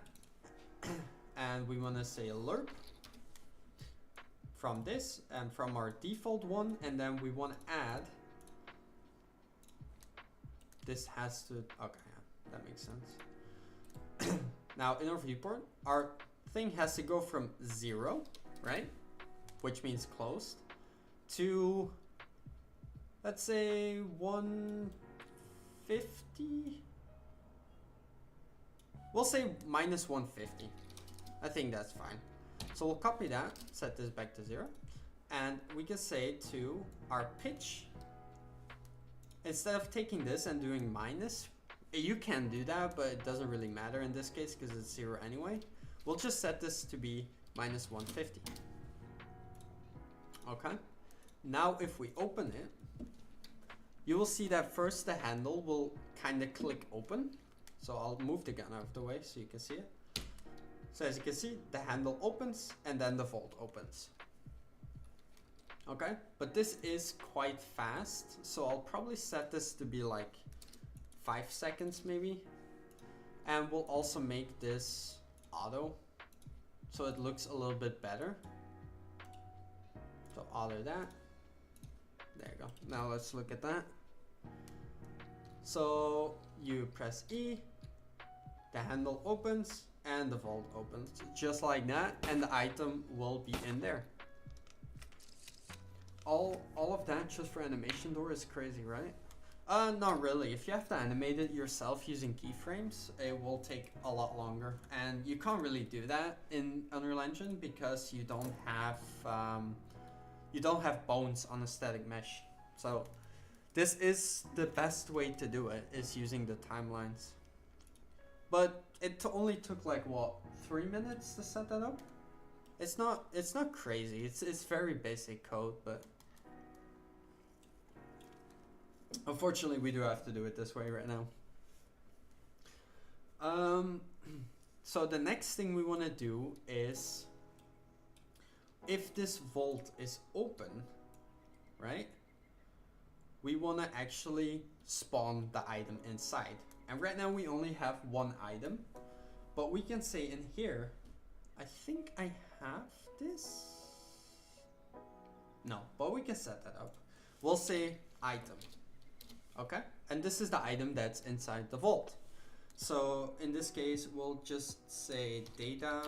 S1: And we want to say lerp from this and from our default one. And then we want to add, this has to, okay, yeah, that makes sense. Now in our viewport, our thing has to go from 0, right? Which means closed, to, let's say 150. We'll say minus 150. I think that's fine. So we'll copy that, set this back to 0. And we can say to our pitch, instead of taking this and doing minus, you can do that, but it doesn't really matter in this case because it's 0 anyway. We'll just set this to be minus 150. Okay. Now if we open it, you will see that first the handle will kind of click open. So I'll move the gun out of the way so you can see it. So as you can see, the handle opens and then the vault opens. Okay, but this is quite fast. So I'll probably set this to be like 5 seconds maybe. And we'll also make this auto so it looks a little bit better. So auto that. There you go. Now let's look at that. So you press E, the handle opens and the vault opens just like that, and the item will be in there. All of that just for animation door is crazy, right? Not really. If you have to animate it yourself using keyframes, it will take a lot longer, and you can't really do that in Unreal Engine because you don't have bones on a static mesh. So this is the best way to do it, is using the timelines. But it only took like what, 3 minutes to set that up? It's not crazy. It's very basic code, but unfortunately we do have to do it this way right now. So the next thing we want to do is, if this vault is open, right? we want to actually spawn the item inside. And right now we only have one item, but we can say in here, I think I have this. No, but we can set that up. We'll say item, okay? And this is the item that's inside the vault. So in this case, we'll just say data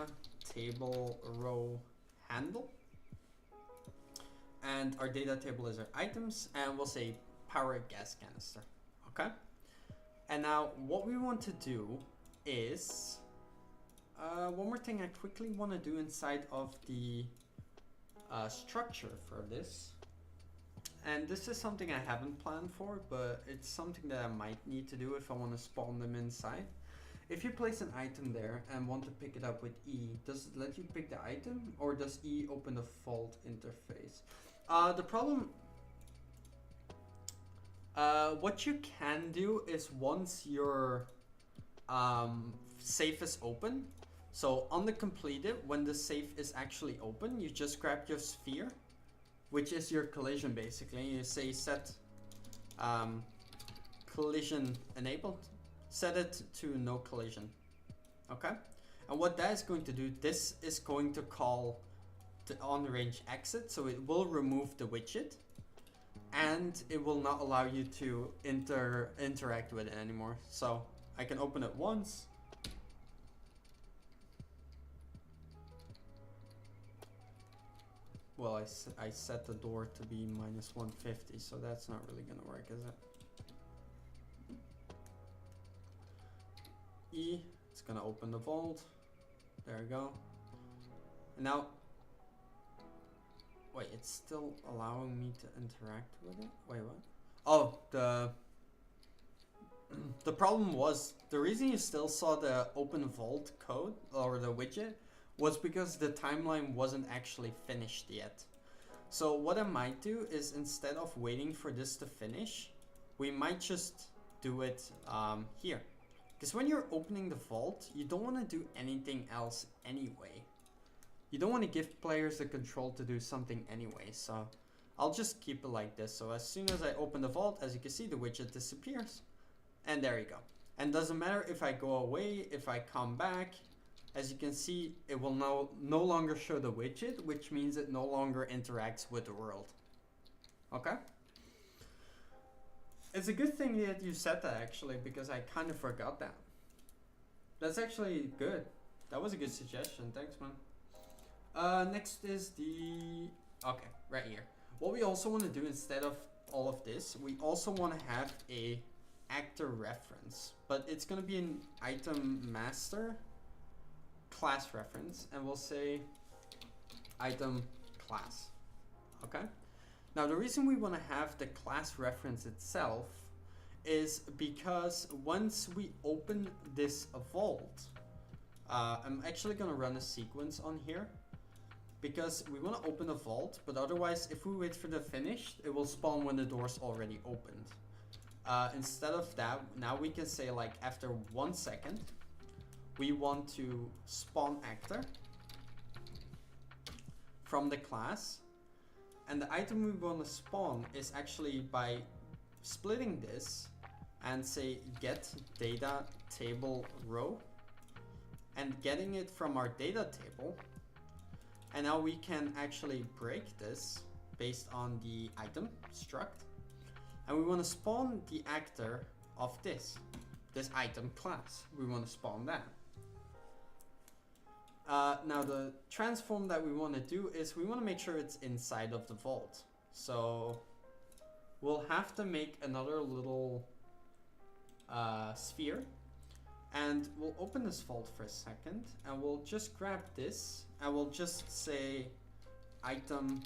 S1: table row handle. And our data table is our items, and we'll say power gas canister, okay? And now what we want to do is, one more thing I quickly want to do inside of the structure for this. And this is something I haven't planned for, but it's something that I might need to do if I want to spawn them inside. If you place an item there and want to pick it up with E, does it let you pick the item, or does E open the vault interface? The problem, what you can do is once your safe is open, so on the completed, when the safe is actually open, you just grab your sphere, which is your collision basically. You say set collision enabled, set it to no collision, okay? And what that is going to do, this is going to call the on-range exit, so it will remove the widget, and it will not allow you to interact with it anymore. So I can open it once. Well, I set the door to be -150, so that's not really gonna work, is it? E, it's gonna open the vault. There we go. And now, wait, it's still allowing me to interact with it? Wait, what? Oh, the problem was, the reason you still saw the open vault code or the widget was because the timeline wasn't actually finished yet. So what I might do is, instead of waiting for this to finish, we might just do it here. Because when you're opening the vault, you don't want to do anything else anyway. You don't want to give players the control to do something anyway, so I'll just keep it like this. So as soon as I open the vault, as you can see, the widget disappears. And there you go. And doesn't matter if I go away, if I come back, as you can see, it will no longer show the widget, which means it no longer interacts with the world. Okay? It's a good thing that you said that, actually, because I kind of forgot that. That's actually good. That was a good suggestion. Thanks, man. Next is the... Okay, right here. What we also want to do instead of all of this, we also want to have a actor reference. But it's going to be an item master class reference, and we'll say item class. Okay? Now the reason we want to have the class reference itself is because once we open this vault, I'm actually going to run a sequence on here, because we want to open a vault, but otherwise if we wait for the finished, it will spawn when the door's already opened. Instead of that, now we can say, like, after 1 second, we want to spawn actor from the class, and the item we want to spawn is actually by splitting this and say get data table row and getting it from our data table. And now we can actually break this based on the item struct, and we want to spawn the actor of this item class. We want to spawn that. Now the transform that we want to do is we want to make sure it's inside of the vault. So we'll have to make another little sphere, and we'll open this vault for a second, and we'll just grab this, and we'll just say item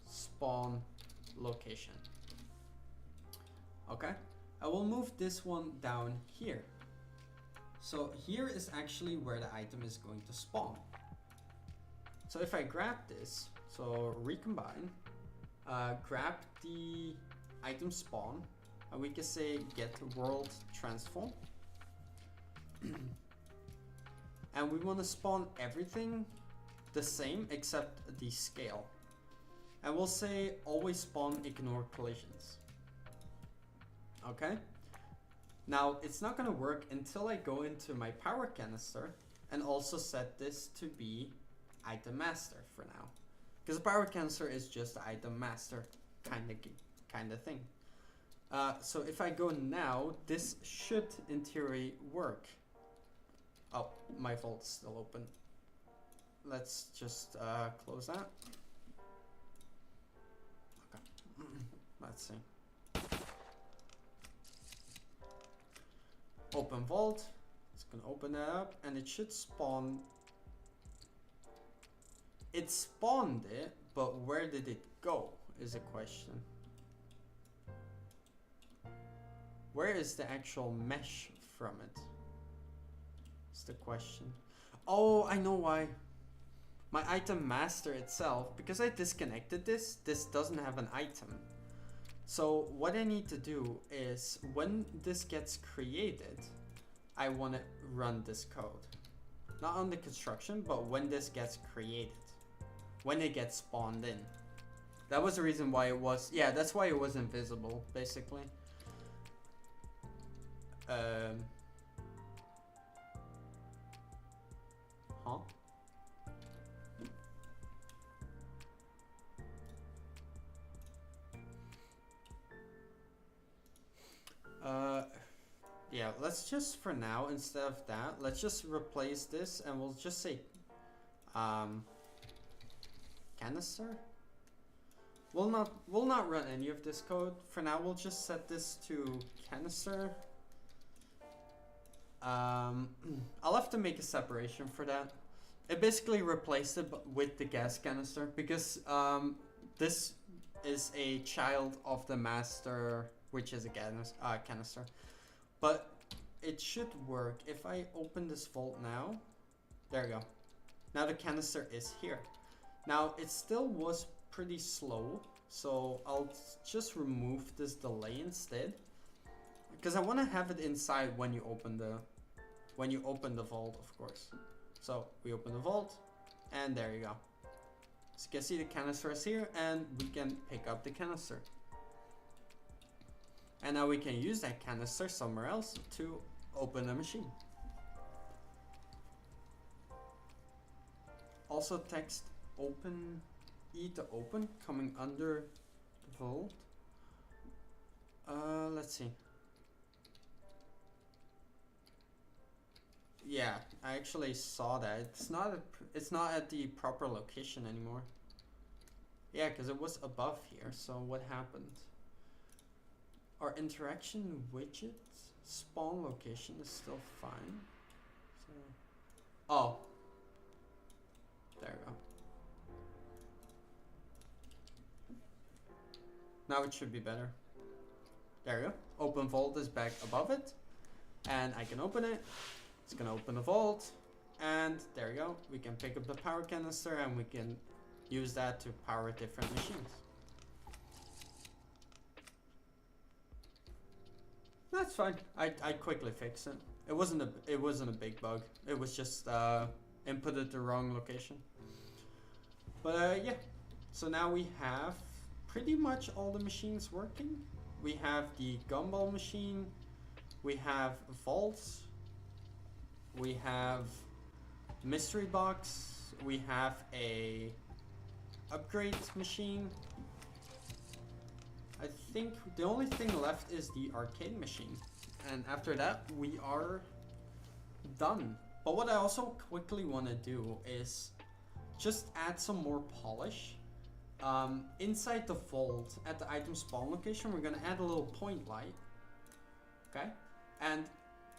S1: spawn location. Okay, I will move this one down here. So here is actually where the item is going to spawn. So if I grab this, so recombine, grab the item spawn, and we can say get world transform. And we want to spawn everything the same except the scale. And we'll say always spawn ignore collisions. Okay. Now it's not gonna work until I go into my power canister and also set this to be item master for now, because the power canister is just the item master kind of thing. So if I go now, this should in theory work. Oh, my vault's still open. Let's just close that. Okay. Let's see. Open vault. It's gonna open that up and it should spawn. It spawned it, but where did it go is a question. Where is the actual mesh from it? It's the question. Oh, I know why. My item master itself, because I disconnected this doesn't have an item. So what I need to do is when this gets created, I want to run this code. Not on the construction, but when this gets created. When it gets spawned in. That was the reason why it was, yeah, that's why it was invisible, basically. Huh? Yeah, let's just, for now, instead of that, let's just replace this and we'll just say, canister? We'll not run any of this code. For now, we'll just set this to canister. I'll have to make a separation for that. It basically replaced it with the gas canister because this is a child of the master, which is a canister. But it should work if I open this vault now. There we go. Now the canister is here. Now it still was pretty slow, so I'll just remove this delay instead, because I want to have it inside when you open the vault, of course. So we open the vault, and there you go. So you can see the canister is here, and we can pick up the canister. And now we can use that canister somewhere else to open the machine. Also text open, E to open, coming under the vault. Let's see. Yeah, I actually saw that. It's not at the proper location anymore. Yeah, because it was above here. So what happened? Our interaction widget spawn location is still fine. So, oh, there we go. Now it should be better. There we go. Open vault is back above it, and I can open it. It's gonna open the vault, and there we go. We can pick up the power canister, and we can use that to power different machines. That's fine. I quickly fixed it. It wasn't a big bug. It was just inputted the wrong location. But yeah. So now we have pretty much all the machines working. We have the gumball machine. We have vaults. We have mystery box. We have a upgrade machine. I think the only thing left is the arcade machine, and after that we are done. But what I also quickly want to do is just add some more polish. Inside the vault at the item spawn location, we're gonna add a little point light. Okay, and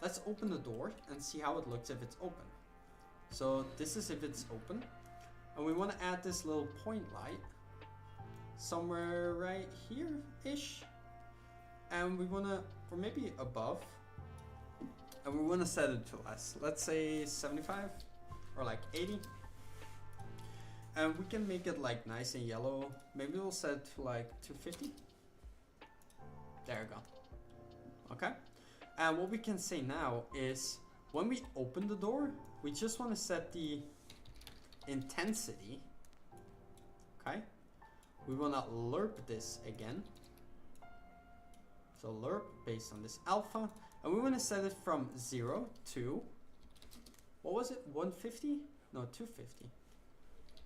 S1: let's open the door and see how it looks if it's open. So this is if it's open, and we want to add this little point light somewhere right here-ish, and we want to, or maybe above, and we want to set it to less. Let's say 75 or like 80, and we can make it like nice and yellow. Maybe we'll set it to like 250. There we go. Okay, and what we can say now is when we open the door, we just want to set the intensity. Okay, we want to lerp this again. So lerp based on this alpha, and we want to set it from 0 to, what was it, 150? No, 250.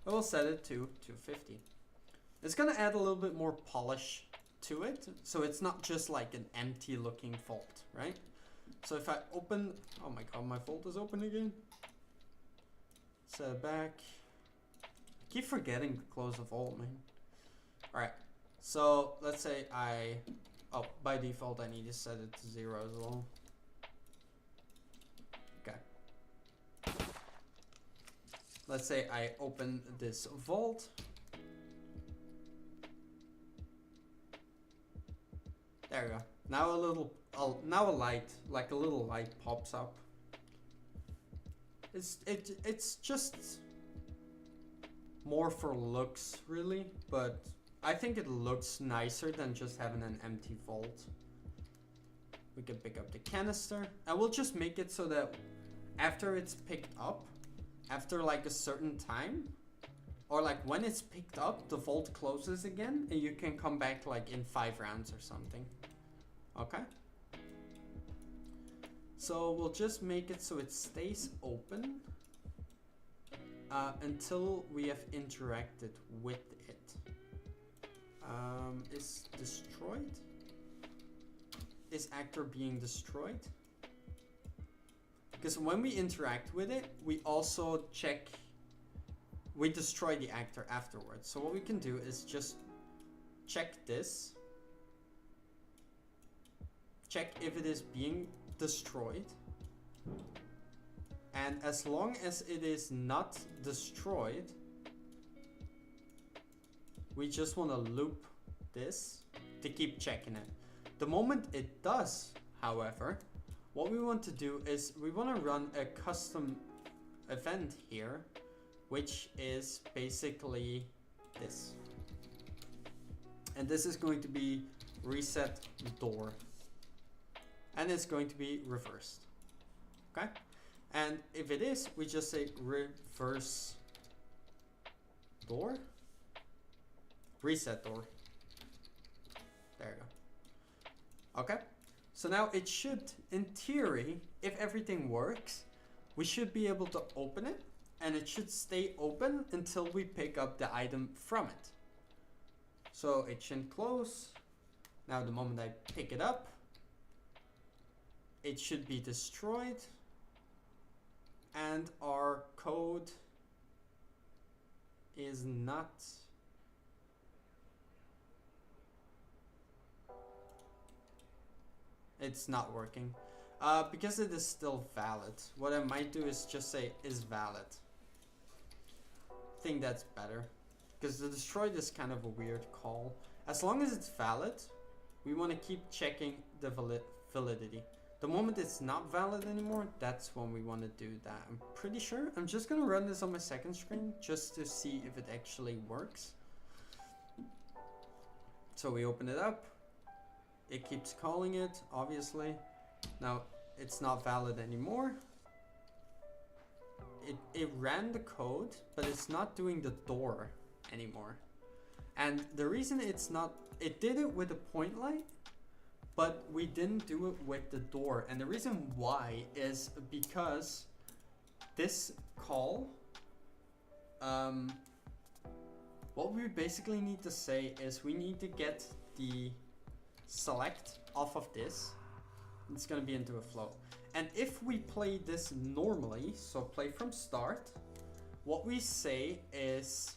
S1: We'll set it to 250. It's gonna add a little bit more polish to it, so it's not just like an empty looking vault, right? So if I open, oh my god, my vault is open again. Set it back. I keep forgetting to close the vault, man. Alright, so let's say oh, by default I need to set it to 0 as well. Okay. Let's say I open this vault. There we go. Now now a light, like a little light pops up. It's just more for looks, really, but I think it looks nicer than just having an empty vault. We can pick up the canister, and we'll just make it so that after it's picked up, after like a certain time, or like when it's picked up, the vault closes again, and you can come back like in 5 rounds or something. Okay? So we'll just make it so it stays open until we have interacted with it. Is destroyed? Is actor being destroyed? Because when we interact with it, we also check, we destroy the actor afterwards. So what we can do is just check this. Check if it is being destroyed. And as long as it is not destroyed, we just want to loop this to keep checking it. The moment it does, however, what we want to do is we want to run a custom event here, which is basically this. And this is going to be reset door. And it's going to be reversed. Okay? And if it is, we just say reverse door. Reset door. There you go. Okay? So now it should, in theory, if everything works, we should be able to open it, and it should stay open until we pick up the item from it. So it shouldn't close. Now the moment I pick it up, it should be destroyed, and our code is not it's not working because it is still valid. What I might do is just say is valid. I think that's better, because the destroyed is kind of a weird call. As long as it's valid, we want to keep checking the validity. The moment it's not valid anymore, that's when we want to do that. I'm pretty sure. I'm just going to run this on my second screen just to see if it actually works. So we open it up. It keeps calling it, obviously. Now it's not valid anymore. It ran the code, but it's not doing the door anymore. And the reason it's not, it did it with a point light, but we didn't do it with the door. And the reason why is because this call, what we basically need to say is we need to get the select off of this. It's going to be into a flow. And if we play this normally, so play from start, what we say is,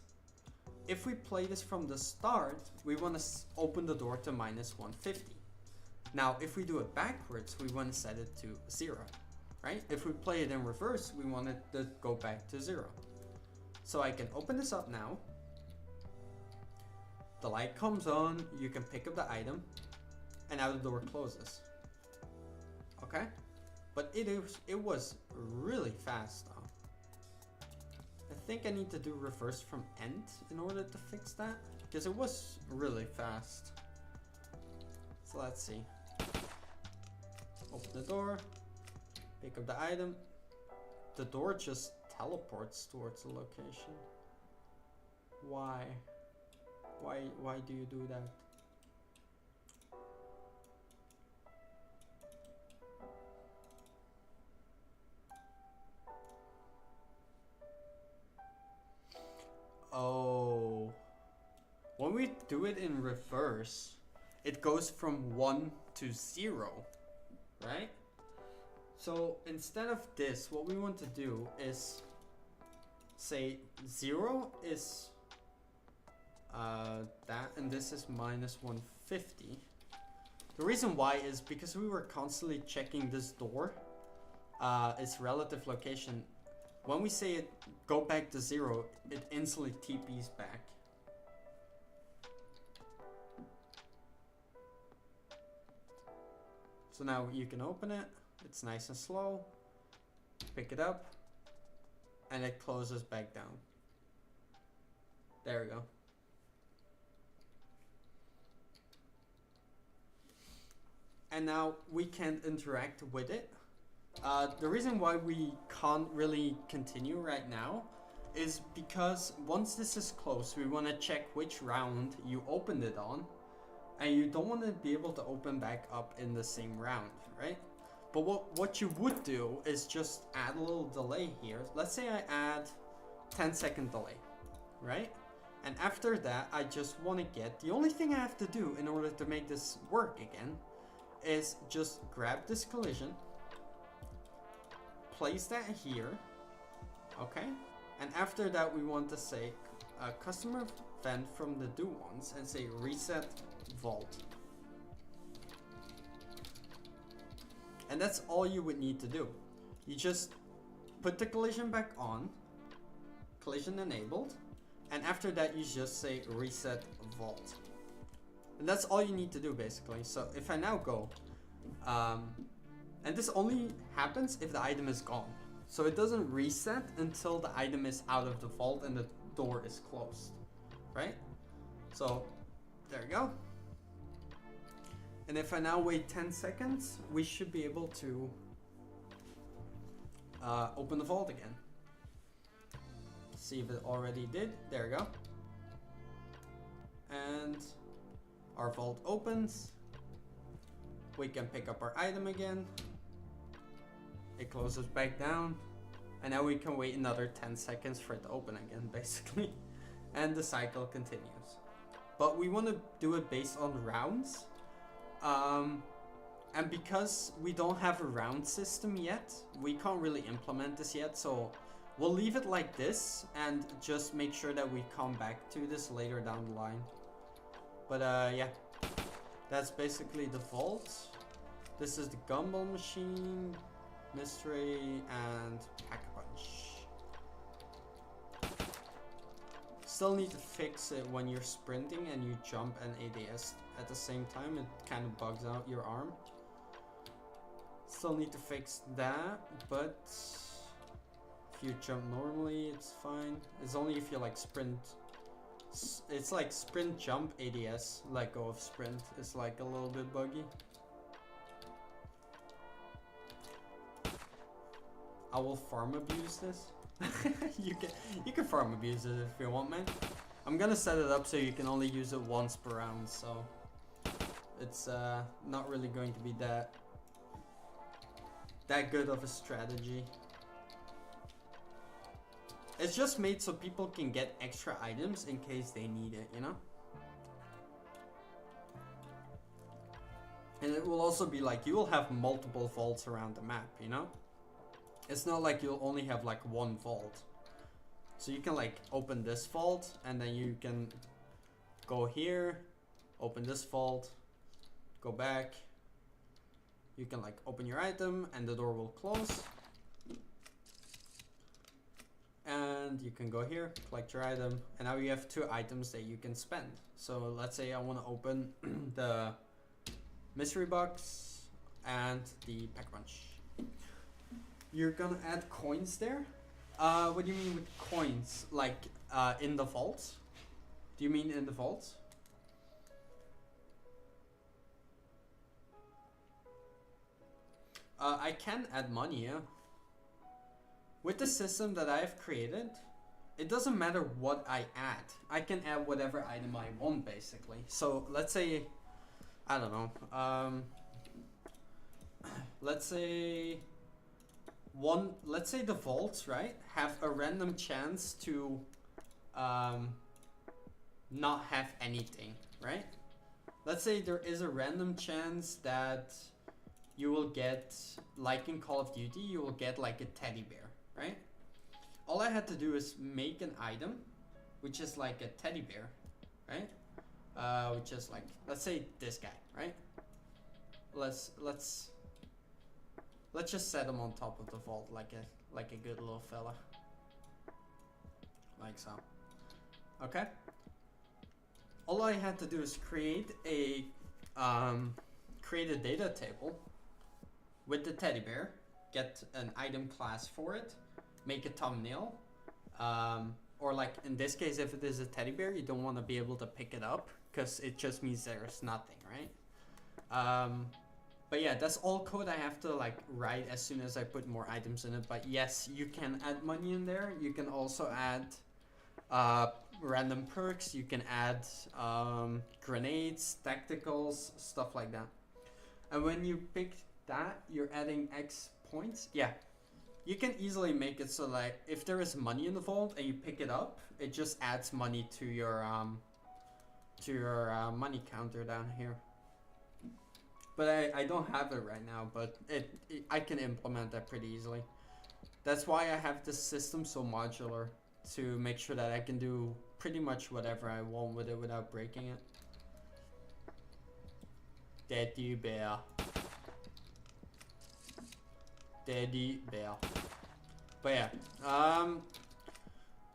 S1: if we play this from the start, we want to open the door to -150. Now, if we do it backwards, we want to set it to 0, right? If we play it in reverse, we want it to go back to 0. So I can open this up now. The light comes on, you can pick up the item, and now the door closes. Okay? But it was really fast though. I think I need to do reverse from end in order to fix that, because it was really fast. So let's see. Open the door, pick up the item. The door just teleports towards the location. Why? Why do you do that? we do it in reverse, it goes from 1 to 0, right? So instead of this, what we want to do is say 0 is that, and this is minus 150. The reason why is because we were constantly checking this door, its relative location. When we say it go back to 0, it instantly TPs back. So now you can open it, it's nice and slow, pick it up, and it closes back down. There we go. And now we can't interact with it. The reason why we can't really continue right now is because once this is closed, we want to check which round you opened it on, and you don't want to be able to open back up in the same round, right? But what you would do is just add a little delay here. Let's say I add 10-second delay, right? And after that, I just want to get, the only thing I have to do in order to make this work again is just grab this collision, place that here, okay? And after that, we want to say customer event from the do ones and say reset vault. And that's all you would need to do. You just put the collision back on, collision enabled, and after that you just say reset vault. And that's all you need to do basically. So if I now go, and this only happens if the item is gone. So it doesn't reset until the item is out of the vault and the door is closed, right? So there you go. And if I now wait 10 seconds, we should be able to open the vault again. See if it already did. There we go. And our vault opens. We can pick up our item again. It closes back down. And now we can wait another 10 seconds for it to open again, basically. And the cycle continues. But we want to do it based on rounds. And because we don't have a round system yet, we can't really implement this yet. So we'll leave it like this and just make sure that we come back to this later down the line. But yeah, that's basically the vault. This is the gumball machine, mystery, and pack-a-punch. Still need to fix it when you're sprinting and you jump and ADS at the same time. It kind of bugs out your arm. Still need to fix that, but if you jump normally, it's fine. It's only if you like sprint. It's like sprint jump ADS, let go of sprint. It's like a little bit buggy. I will farm abuse this. you can farm abuse it if you want, man. I'm gonna set it up so you can only use it once per round, so it's not really going to be that good of a strategy. It's just made so people can get extra items in case they need it, you know? And it will also be like, you will have multiple vaults around the map, you know? It's not like you'll only have like one vault. So you can like open this vault and then you can go here, open this vault, go back. You can like open your item and the door will close. And you can go here, collect your item, and now you have 2 items that you can spend. So let's say I want to open the mystery box and the pack-a-punch. You're gonna add coins there? What do you mean with coins? Like in the vault? Do you mean in the vault? I can add money, yeah. With the system that I've created, it doesn't matter what I add. I can add whatever item I want, basically. So let's say, I don't know, let's say the vaults, right, have a random chance to not have anything, right? Let's say there is a random chance that you will get, like in Call of Duty, you will get like a teddy bear, right? All I had to do is make an item, which is like a teddy bear, right? Which is like, let's say this guy, right? Let's just set him on top of the vault like a good little fella, like so. Okay. All I had to do is create a data table with the teddy bear, get an item class for it, make a thumbnail, or like in this case, if it is a teddy bear, you don't want to be able to pick it up because it just means there's nothing, right? But yeah, that's all code I have to like write as soon as I put more items in it. But yes, you can add money in there. You can also add random perks. You can add grenades, tacticals, stuff like that. And when you pick that, you're adding X points. Yeah, you can easily make it so like if there is money in the vault and you pick it up, it just adds money to your money counter down here. But I don't have it right now, but I can implement that pretty easily. That's why I have this system so modular, to make sure that I can do pretty much whatever I want with it without breaking it. Teddy bear. Teddy bear. But yeah,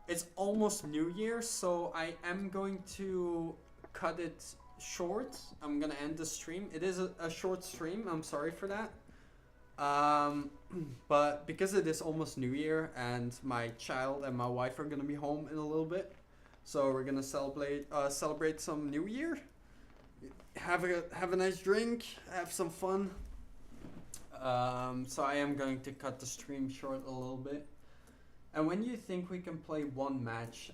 S1: it's almost New Year, so I am going to cut it short. I'm gonna end the stream. It is a short stream, I'm sorry for that. But because it is almost New Year and my child and my wife are gonna be home in a little bit, so we're gonna celebrate some New Year. Have a nice drink, have some fun. So I am going to cut the stream short a little bit. And when do you think we can play one match?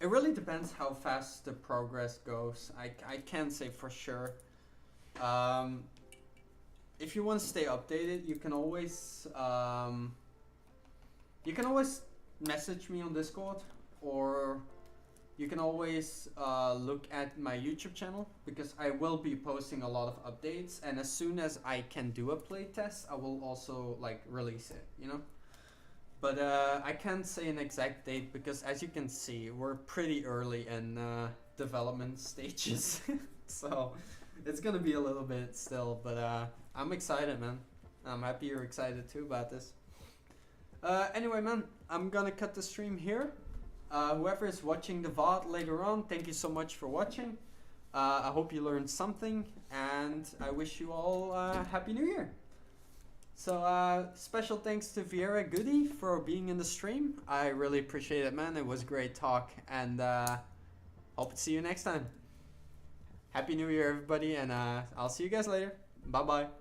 S1: It really depends how fast the progress goes. I can't say for sure. If you want to stay updated, you can always message me on Discord, or you can always look at my YouTube channel, because I will be posting a lot of updates, and as soon as I can do a playtest, I will also like release it, you know? But I can't say an exact date because, as you can see, we're pretty early in development stages. So it's gonna be a little bit still, but I'm excited, man. I'm happy you're excited too about this. Anyway, man, I'm gonna cut the stream here. Whoever is watching the VOD later on, thank you so much for watching. I hope you learned something, and I wish you all Happy New Year. So special thanks to Vieira Goody for being in the stream. I really appreciate it, man. It was a great talk, and hope to see you next time. Happy New Year, everybody, and I'll see you guys later. Bye-bye.